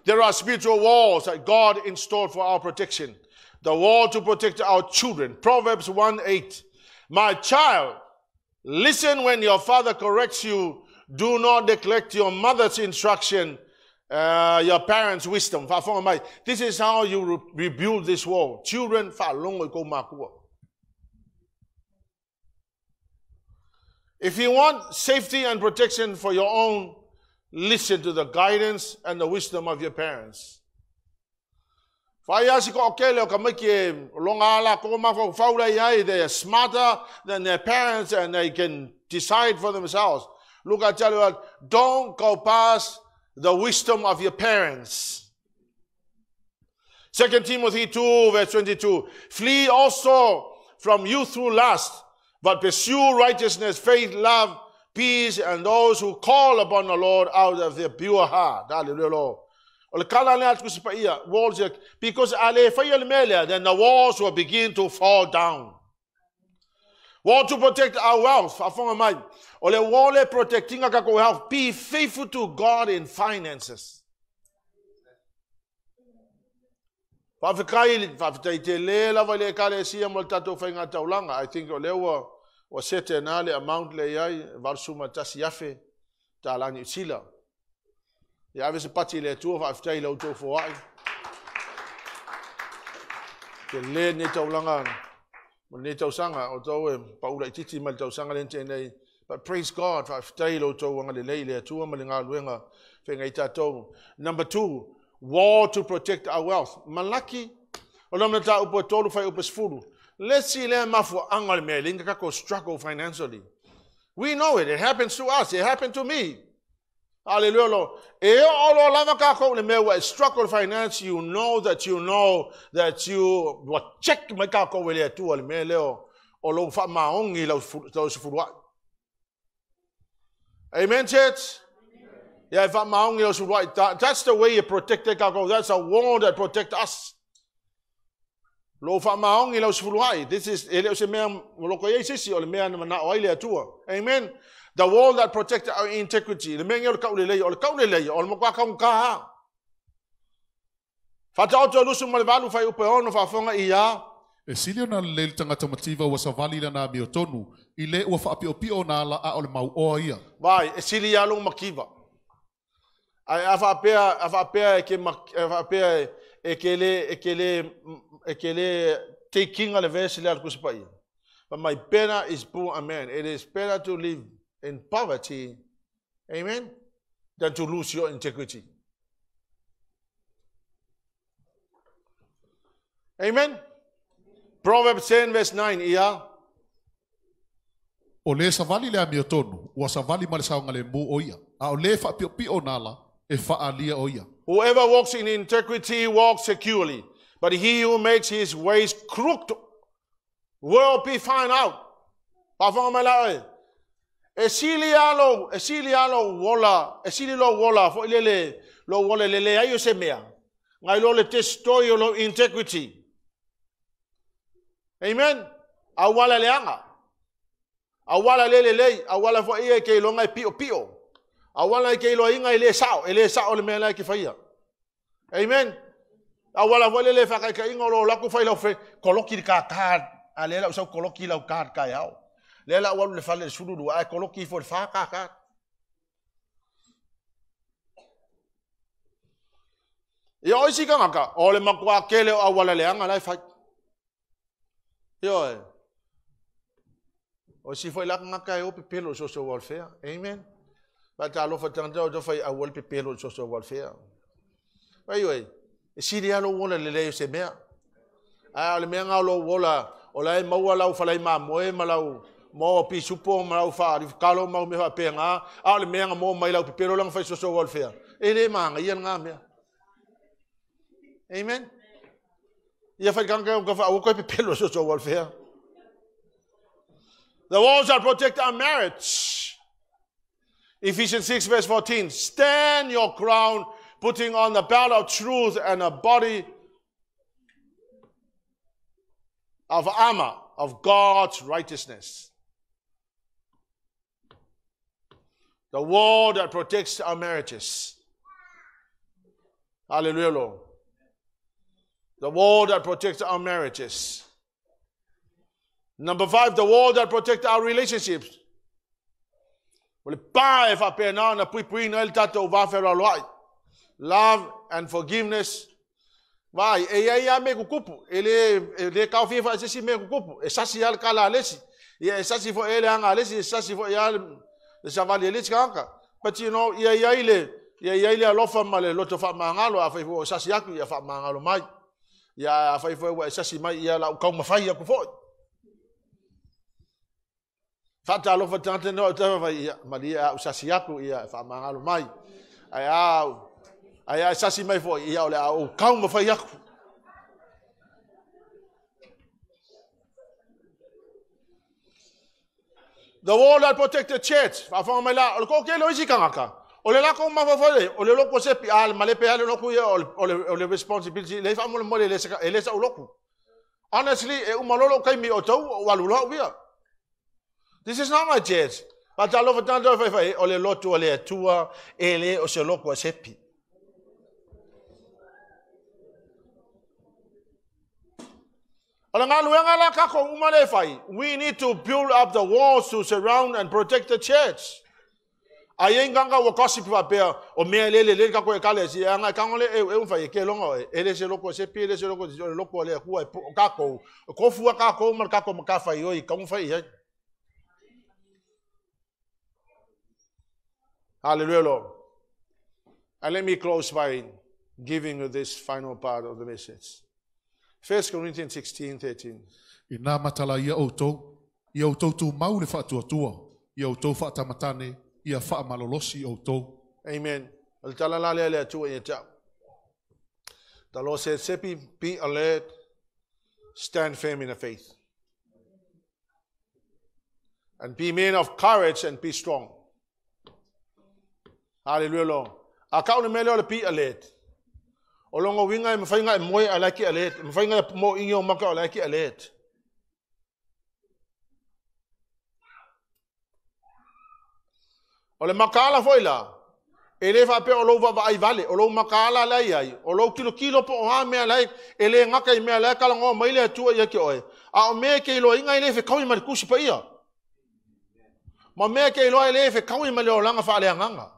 There are spiritual walls that God installed for our protection. The wall to protect our children. Proverbs 1:8. My child, listen when your father corrects you. Do not neglect your mother's instruction, your parents' wisdom. This is how you rebuild this wall. Children, if you want safety and protection for your own, listen to the guidance and the wisdom of your parents. They are smarter than their parents and they can decide for themselves. Look, I tell you what, don't go past the wisdom of your parents. 2 Timothy 2 verse 22. Flee also from youthful lust, but pursue righteousness, faith, love, peace, and those who call upon the Lord out of their pure heart. Hallelujah, Lord. Because then the walls will begin to fall down. Wall to protect our wealth. Protecting our health. Be faithful to God in finances. I think was set an early amount lay Varsuma Tasiafe, Talani Sila. You have a party le 2 of Taylor to for I. The lane Nito Langan, Nito Sanga, although Paula Titi Melto Sangalente, but praise God for Taylor to one of the lady, 2 Malinga Winger, Fengatato. Number 2, war to protect our wealth. MALACHI, Olamata Upotolo for Upus Food. Let's see them for angle mailing struggle financially. We know it. It happens to us. It happened to me. Hallelujah, Lord. Struggle finance, you know that you what check my kako will to al meleo or lo fa maongi those food. Amen, church? Yeah, if maongi those food. That's the way you protect the kako. That's a wall that protects us. This is amen. The wall that protects our integrity. Taking a vessel at Kuspai. But my better is poor, amen. It is better to live in poverty, amen, than to lose your integrity. Amen. Proverbs 10 verse 9, iya.
O le savali le amiotonu, o savali malisaunga le mu oia. A o le fa pio nala e fa alia oia.
Whoever walks in integrity walks securely. But he who makes his ways crooked will be found out. Esilialo wola for lele lo wola lele ayo semea. Ngai lo le destroy your integrity. Amen. Awala leanga. Awala lele awala for ie ke lo ngai pio. Awala ke lo inga ele sao le mela ki faia. Amen. Awala vole le fa ka ingolo la ku fa ilo fe koloki ka card ale la so koloki la card ka yao le la wa le fa le sudu a koloki for fa ka yo isi ka maka o le makwa kele awala le anga la fa yo o si foi la ngaka yo pepelo social welfare amen ba ta lo fa tanda do fa awol pepelo social welfare Pai oi. E siri alo wona le se mea. Ai le mea ngalo wola o lai maua lau falai moe malau mo pi supo malau fa ri kalo mau me fa penga a le mea mo mai lau pero lang fa so welfare. E le manga ia nga mea. Amen. Ia fa kanga ka fa o ko pe pelo so welfare. The walls that protect our marriage. Ephesians 6 verse 14. Stand your ground, putting on the belt of truth and a body of armor of God's righteousness. The wall that protects our marriages. Hallelujah, Lord. The wall that protects our marriages. Number 5, the wall that protects our relationships. Love and forgiveness. Vai, me kukupu. Ele kau fifa sesi me kukupu. Esasi al kala alesi. Ia esasi fo ele anga alesi, esasi fo ia le savali alesi kanka. But you know, ia ile alofa male loto fa mangalo afai fo esasi aku ia fa mangalo mai. Ia afai fo esasi mai ia la kau mafai aku fo. Fata alofa tante no tava ia malia esasi aku ia fa mangalo mai. Ai sasi mai fo ia ole au kau mo fai aku. The wall that protect the church. Fa fa mai la ko ke lo isi kangaka. Ole la ko ma fa fa ole lo ko se pi al male pe ale no ku ia ole responsibility le fa mo le le sa uloku. Honestly e umalolo kai mi o tau walulo via. This is not my church. But I love tanto fa ole lo tu ole tua ele o se lo ko se pi. We need to build up the walls to surround and protect the church. Ayenganga wo gossip wa bear o me le ka ko kale si anga kangole e umfa ke longo ele se loko se pile se loko le ku ka ko fu ka ko mar ka ko ka fa yo I ka umfa I. Hallelujah, Lord. And let me close by giving you this final part of the message. 1 Corinthians 16:13.
Ina matala ia outou tu mau le whaatuatua, ia outou whaatamatane, ia whaamalolosi outou.
Amen. The Lord said, Sepi, be alert, stand firm in the faith. And be men of courage and be strong. Hallelujah, Lord. Akau ne mele ole be alert. Olongo winga mfainga moe alaki alert, mfainga mo inyo maka alaki alert. Ole makala foila. Ele fa pe olo va vai vale, olo makala lai ai, olo kilo po ha me lai, ele ngaka I me lai kala ngo mai le tu ia ki oe. A o me ke lo inga ile fe kawi mal kusi pa ia. Ma me ke lo ile fe kawi mal o langa fa le nganga.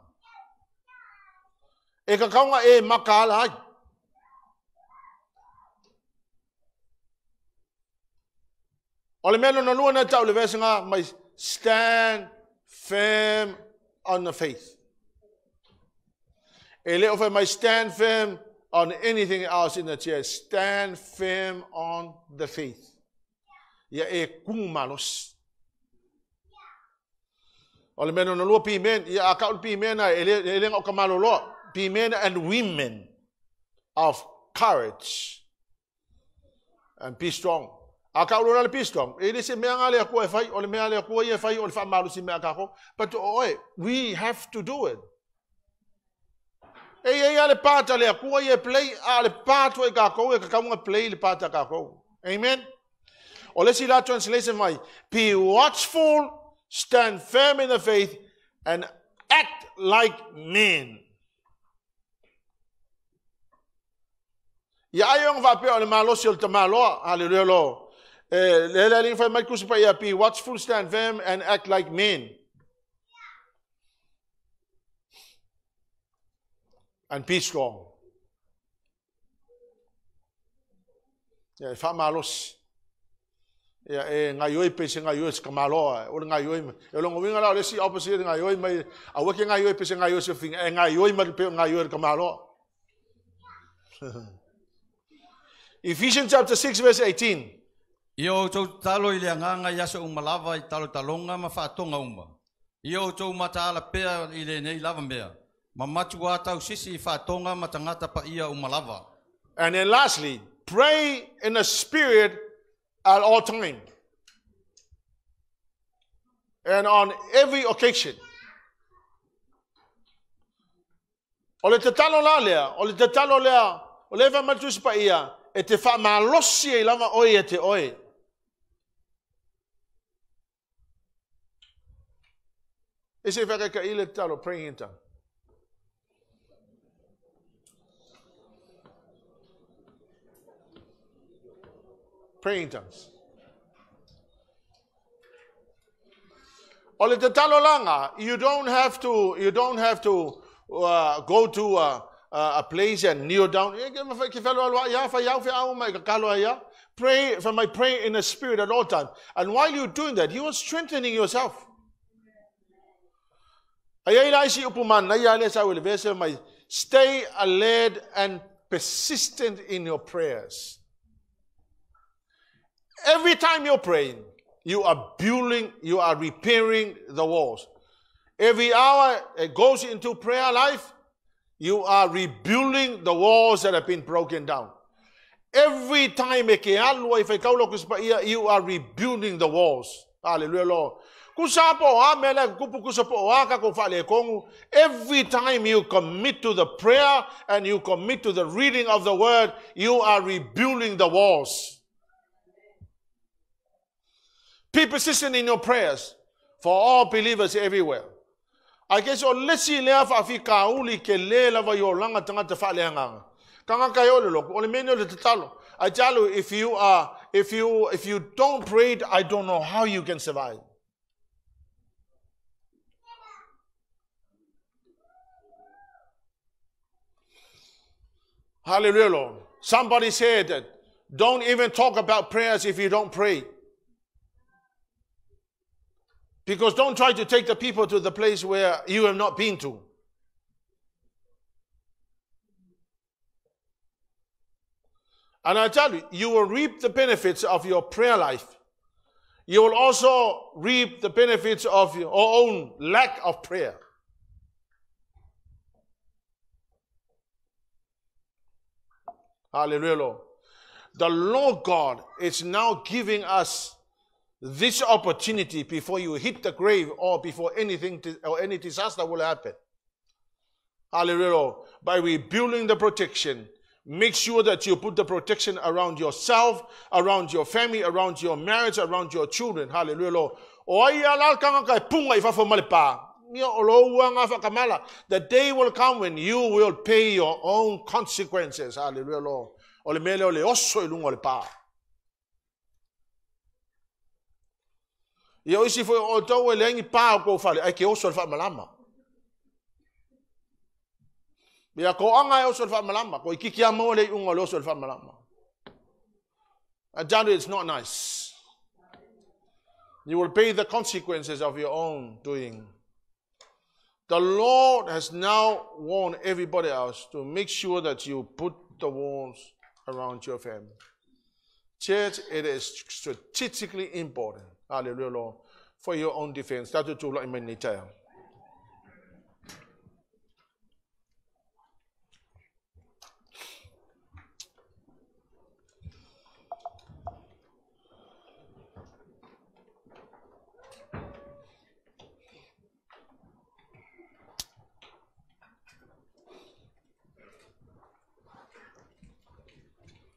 E ka kaunga e makala ai. Ole meno na lua na tau le vesenga mai stand firm on the faith. Ele ofa mai stand firm on anything else in the church. Stand firm on the faith. Ia e kumalos. Ole meno na lua pi men ia akau pi mena ele o kamalo lo pi men and women of courage and be strong. Akau lo na be strong. Ele se mea ngale ko e fai, ole mea le ko e fai, ole fa malu si mea kako. But we have to do it. E ale pata le ko e play ale pato e kako e kako play le pata kako. Amen. Ole si la translation mai. Be watchful, stand firm in the faith and act like men. Ya ayong va pe ole malo sil te malo, hallelujah lo. Be watchful, stand firm, and act like men. And be strong. Yeah, famalos. Yeah, ngayoi pese ngayoi skamalo. Or ngayoi. Elong winga la lesi opposite ngayoi mai. Awake ngayoi pese ngayoi sefing. Ngayoi mal pe ngayoi kamalo. Ephesians chapter 6 verse 18.
Io tau talo I le anganga yasa umalawa I talo talonga ma whaatonga uma. Io tau mataala pea I le nei lava mea. Ma matu atau sisi I whaatonga ma tangata pa ia umalawa.
And then lastly, pray in the Spirit at all times. And on every occasion. Ole te talo la lea, ole te talo lea, ole va matus pa ia, e te wha malosi e lava oe e te oe. E se whaka ka ile talo, praying in tongues. Praying in tongues. Ole te talo langa, you don't have to go to a place and kneel down. Pray from my prayer in the Spirit at all times. And while you're doing that, you are strengthening yourself. Stay alert and persistent in your prayers. Every time you're praying, you are building, you are repairing the walls. Every hour it goes into prayer life, you are rebuilding the walls that have been broken down. Every time you are rebuilding the walls. Hallelujah, Lord. Every time you commit to the prayer and you commit to the reading of the word, you are rebuilding the walls. Be persistent in your prayers for all believers everywhere. I guess lesi lea fa fi kauli ke le lava yo langa tanga te fa le hanga. Kanga kayo lo ole meno le talo. I tell you, if you don't pray, I don't know how you can survive. Hallelujah, Lord. Somebody said that don't even talk about prayers if you don't pray. Because don't try to take the people to the place where you have not been to. And I tell you, you will reap the benefits of your prayer life. You will also reap the benefits of your own lack of prayer. Hallelujah, Lord. The Lord God is now giving us this opportunity before you hit the grave or before anything or any disaster will happen. Hallelujah, Lord. By rebuilding the protection, make sure that you put the protection around yourself, around your family, around your marriage, around your children. Hallelujah, Lord. The day will come when you will pay your own consequences. Hallelujah, Lord. Yo isi foi o tau e lengi pā ko fale ai ke oso fa malama. Bia ko anga e oso fa malama ko ikiki a mo le unga lo oso fa malama. I tell you, it's not nice. You will pay the consequences of your own doing. The Lord has now warned everybody else to make sure that you put the walls around your family. Church, it is strategically important. Hallelujah, Lord. For your own defense. That's what you like in Nitaya.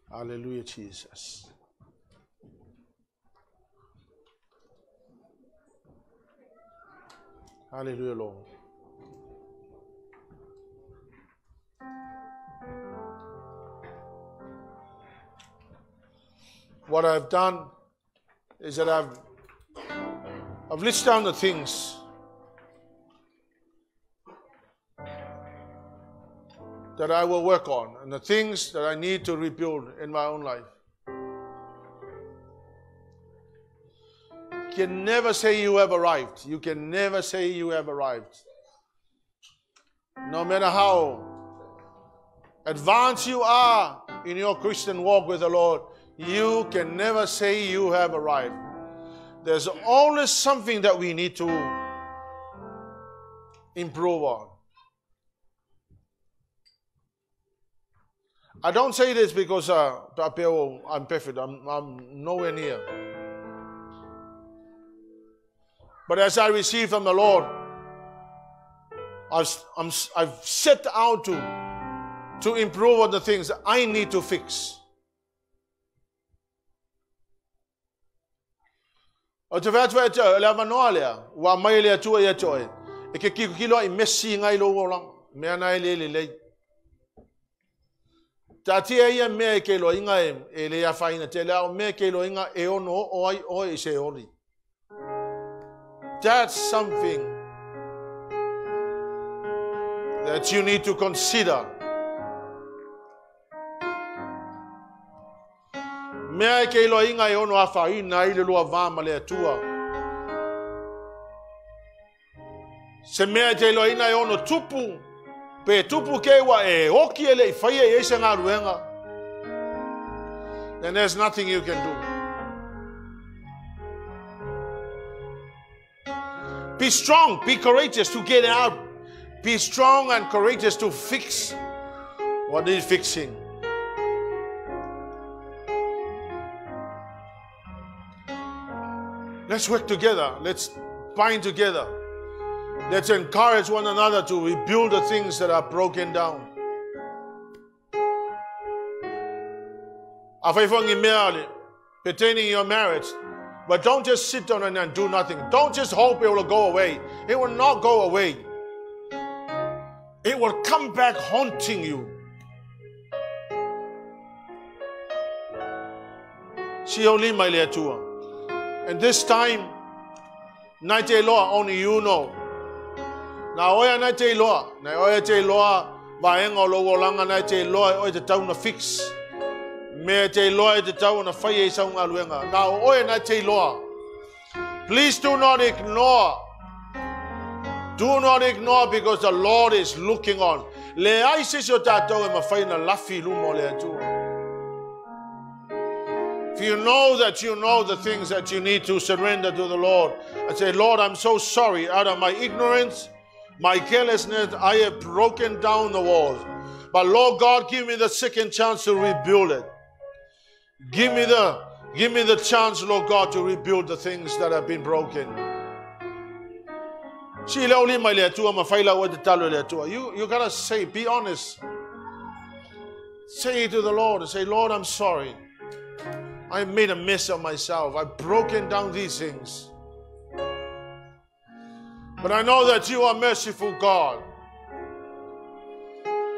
Hallelujah, Jesus. Hallelujah, Lord. What I've done is that I've listed down the things that I will work on and the things that I need to rebuild in my own life. You can never say you have arrived. You can never say you have arrived. No matter how advanced you are in your Christian walk with the Lord, you can never say you have arrived. There's always something that we need to improve on. I don't say this because I'm perfect. I'm nowhere near. But as I receive from the Lord, I've set out to improve on the things that I need to fix. O te whātua e te au, lea manoa lea, wa mai lea tua ia toe. E ke kilo I mesi ngai lo wolang, mea nai le lei. Ta tia ia mea ke lo inga e lea whaina, te lea o mea ke lo inga e ono o I se ori. That's something that you need to consider. Mea ke lo inga e ono a whaina I le lua vama lea tua. Se mea te lo inga e ono tupu, pe tupu ke wa e hoki ele I whaia e se ngā ruenga. Then there's nothing you can do. Be strong, be courageous to get out. Be strong and courageous to fix what needs fixing. Let's work together. Let's bind together. Let's encourage one another to rebuild the things that are broken down. Pertaining your marriage. But don't just sit down and do nothing. Don't just hope it will go away. It will not go away. It will come back haunting you. And this time, Naite Loa, only you know. Now, Oya Naite Loa, na Oya Te Loa, Vaenga Lowolanga Naite Loa, Oya the town of fix. Me te loa te tau na whai e saunga luenga. Now, oe na te loa. Please do not ignore. Do not ignore because the Lord is looking on. Le ai se so tātou e mawhai na lafi lumo le atua. If you know that you know the things that you need to surrender to the Lord, and say, Lord, I'm so sorry. Out of my ignorance, my carelessness, I have broken down the walls. But Lord God, give me the second chance to rebuild it. Give me the chance, Lord God, to rebuild the things that have been broken. You gotta say, be honest. Say it to the Lord and say, Lord, I'm sorry. I made a mess of myself. I've broken down these things. But I know that you are merciful God.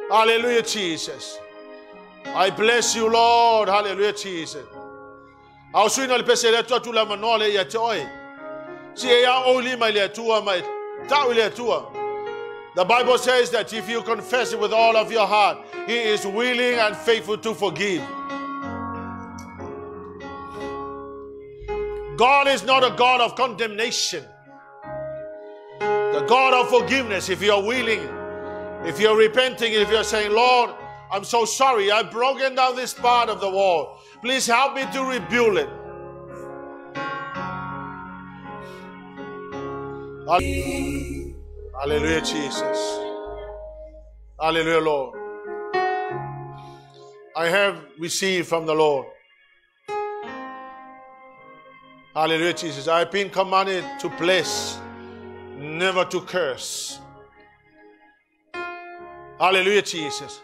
Hallelujah, Jesus. I bless you, Lord. Hallelujah, Jesus. Au suina le pese le tua tu la manoa le ia te oi. Si e ia o lima le tua mai tau le tua. The Bible says that if you confess it with all of your heart, He is willing and faithful to forgive. God is not a God of condemnation. The God of forgiveness. If you're willing, if you're repenting, if you're saying, Lord, I'm so sorry, I've broken down this part of the wall. Please help me to rebuild it. Hallelujah, Jesus. Hallelujah, Lord. I have received from the Lord. Hallelujah, Jesus. I have been commanded to bless, never to curse. Hallelujah, Jesus.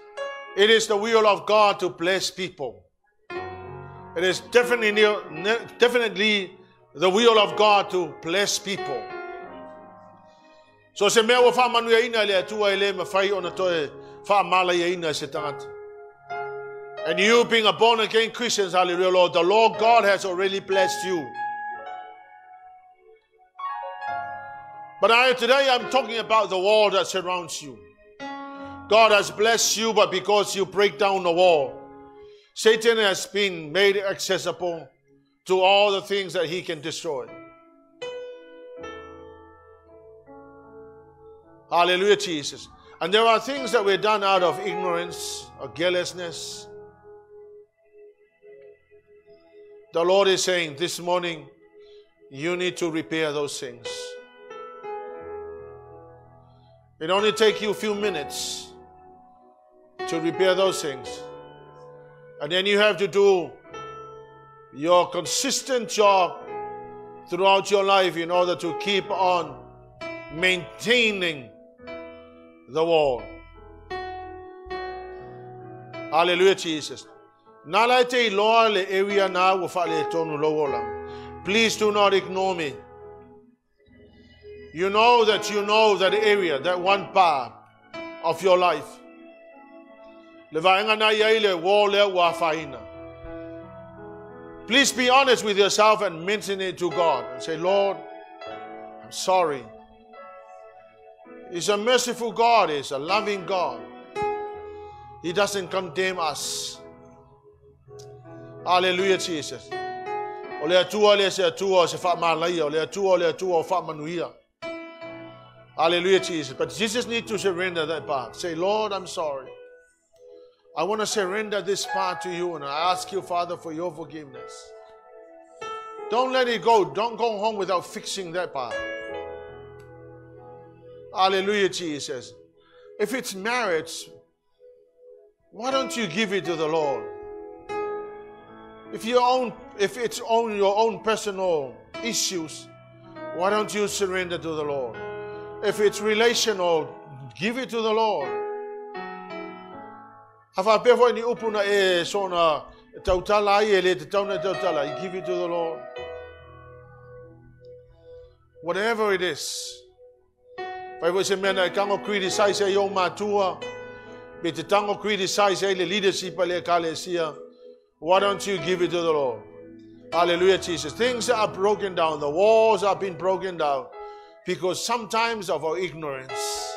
It is the will of God to bless people. It is definitely the will of God to bless people. So se mea wa wha manu ina le atua ele ma whai ona toe wha mala ina se tangata. And you being a born again Christian, hallelujah, Lord, the Lord God has already blessed you. But today I'm talking about the wall that surrounds you. God has blessed you, but because you break down the wall, Satan has been made accessible to all the things that he can destroy. Hallelujah, Jesus. And there are things that we're done out of ignorance or carelessness. The Lord is saying this morning, you need to repair those things. It only takes you a few minutes to repair those things. And then you have to do your consistent job throughout your life in order to keep on maintaining the wall. Hallelujah, Jesus. Please do not ignore me. You know that area, that one part of your life. Please be honest with yourself and mention it to God. And say, Lord, I'm sorry. He's a merciful God. He's a loving God. He doesn't condemn us. Hallelujah, Jesus. Hallelujah, Jesus. But Jesus needs to surrender that part. Say, Lord, I'm sorry. I want to surrender this part to you, and I ask you, Father, for your forgiveness. Don't let it go. Don't go home without fixing that part. Hallelujah, Jesus. If it's marriage, why don't you give it to the Lord? If it's your own personal issues, why don't you surrender to the Lord? If it's relational, give it to the Lord. You give it to the Lord. Whatever it is. Bible says, "Man, I can't criticize your matua, but the tongue criticize the leadership of the ecclesia." Why don't you give it to the Lord? Hallelujah, Jesus. Things are broken down. The walls have been broken down because sometimes of our ignorance.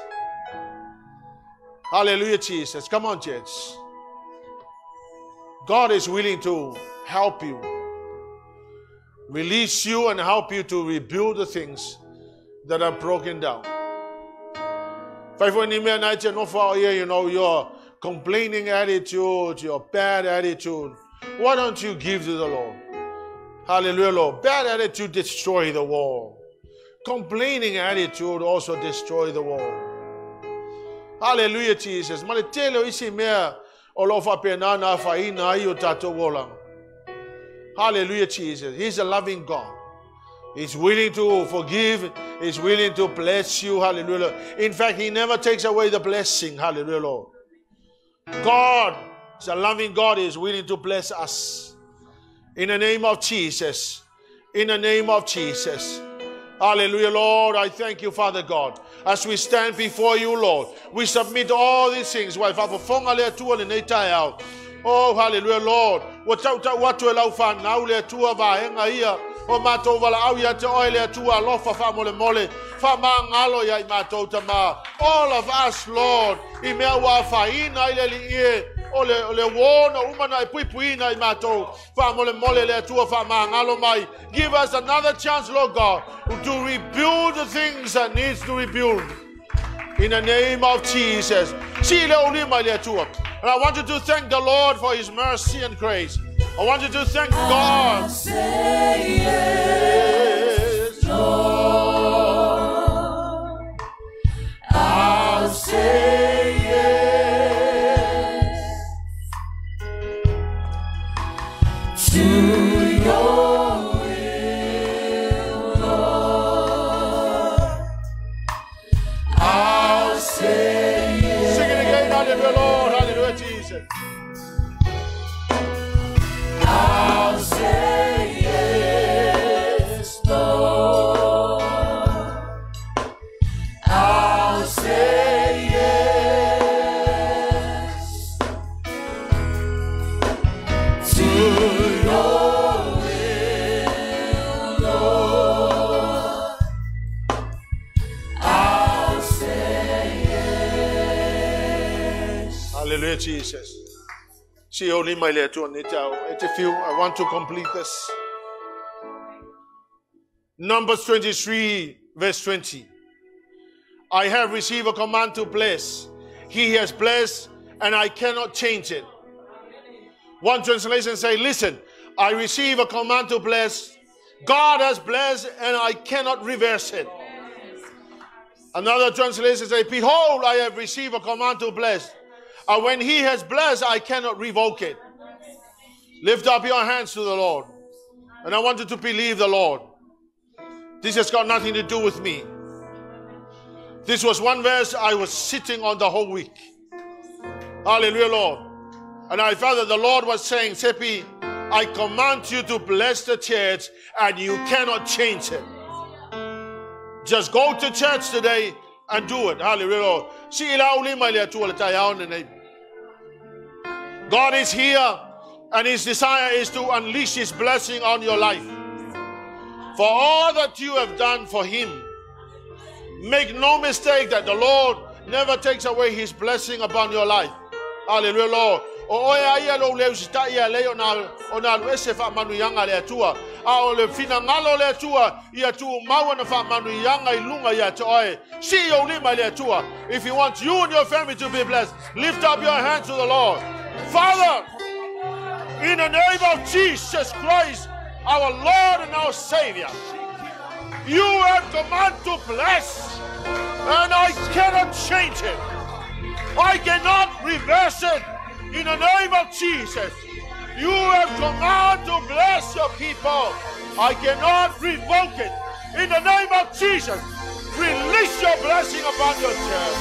Hallelujah, Jesus. Come on, church. God is willing to help you, release you, and help you to rebuild the things that are broken down. Your complaining attitude, your bad attitude, why don't you give to the Lord? Hallelujah, Lord. Bad attitude destroy the wall. Complaining attitude also destroy the wall. Hallelujah, Jesus. Hallelujah, Jesus. He's a loving God. He's willing to forgive. He's willing to bless you. Hallelujah. In fact, He never takes away the blessing. Hallelujah, Lord. God is a loving God. He is willing to bless us. In the name of Jesus. In the name of Jesus. Hallelujah, Lord. I thank you, Father God. As we stand before you, Lord, we submit all these things. Oh, hallelujah, Lord. O matou vala au ya te oile atua lofa fa mole mole fa mangalo ya matou tama. All of us, Lord, I mea wa faina ile li e ole wona umana e puipuina I matou fa mole mole le atua fa mangalo mai. Give us another chance, Lord God, to rebuild the things that needs to rebuild. In the name of Jesus. And I want you to thank the Lord for His mercy and grace. I want you to thank God.
I'll say yes, Lord. I'll say yes to your will, Lord. I'll say yes.
Sing it again, hallelujah, Lord, hallelujah, Jesus.
I'll say yes, Lord. I'll say yes to your will, Lord. I'll say yes.
Hallelujah, Jesus. See only my letter on it. I want to complete this. Numbers 23, verse 20. I have received a command to bless. He has blessed, and I cannot change it. One translation says, listen, I receive a command to bless. God has blessed, and I cannot reverse it. Another translation says, behold, I have received a command to bless. And when he has blessed, I cannot revoke it. Lift up your hands to the Lord. And I want you to believe the Lord. This has got nothing to do with me. This was one verse I was sitting on the whole week. Hallelujah, Lord. And I felt that the Lord was saying, Sepi, I command you to bless the church, and you cannot change it. Just go to church today and do it. Hallelujah, Lord. God is here, and his desire is to unleash his blessing on your life. For all that you have done for him, make no mistake that the Lord never takes away his blessing upon your life. Hallelujah, Lord. If you want you and your family to be blessed, lift up your hands to the Lord. Father, in the name of Jesus Christ, our Lord and our Savior, you have commanded to bless, and I cannot change it. I cannot reverse it. In the name of Jesus, you have commanded to bless your people. I cannot revoke it. In the name of Jesus, release your blessing upon your church.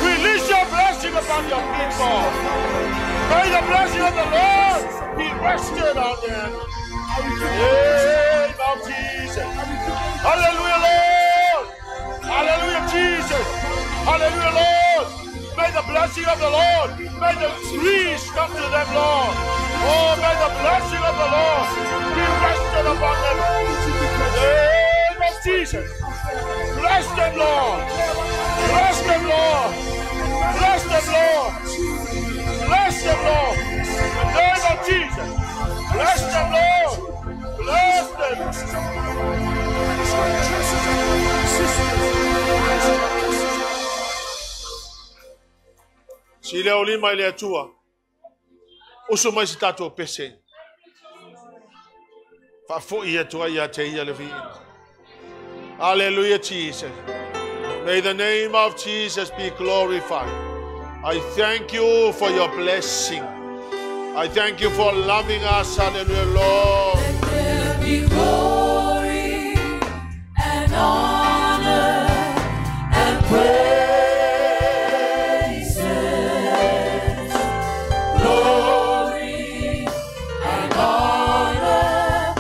Release your blessing upon your people. May the blessing of the Lord be rested on them. In the name of Jesus. Hallelujah, Lord. Hallelujah, Jesus. Hallelujah, Lord. May the blessing of the Lord, may the trees come to them, Lord. Oh, may the blessing of the Lord be rested upon them. In the name of Jesus. Bless them, Lord. Bless them, Lord. Bless them, Lord. Bless them, Lord. In the name of Jesus. Bless them, Lord. Bless them. Si leo lima ile atua, uso mai sitato pese. Fa fo ia tua ia te ia levi. Hallelujah, Jesus. May the name of Jesus be glorified. I thank you for your blessing. I thank you for loving us. Hallelujah, Lord.
Let there be glory and honor and praise.
Glory and honor.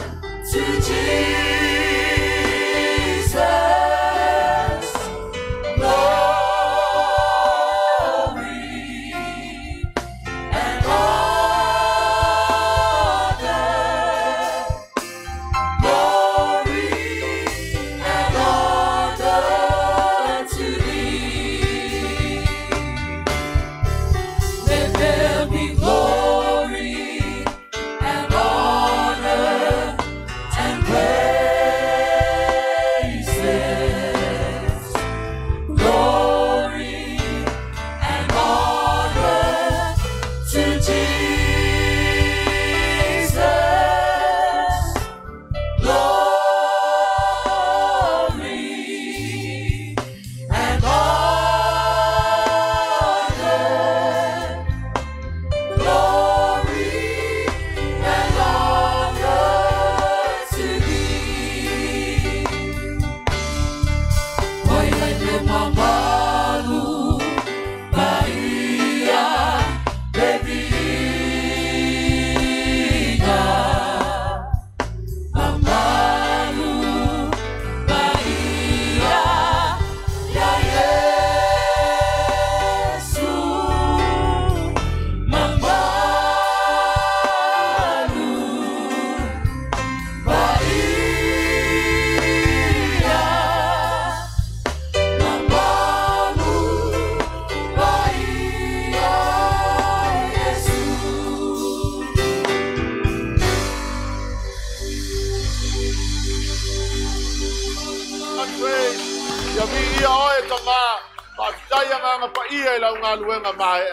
e lau ngā luenga mai.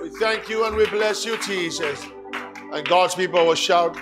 We thank you and we bless you, Jesus. And God's people will shout,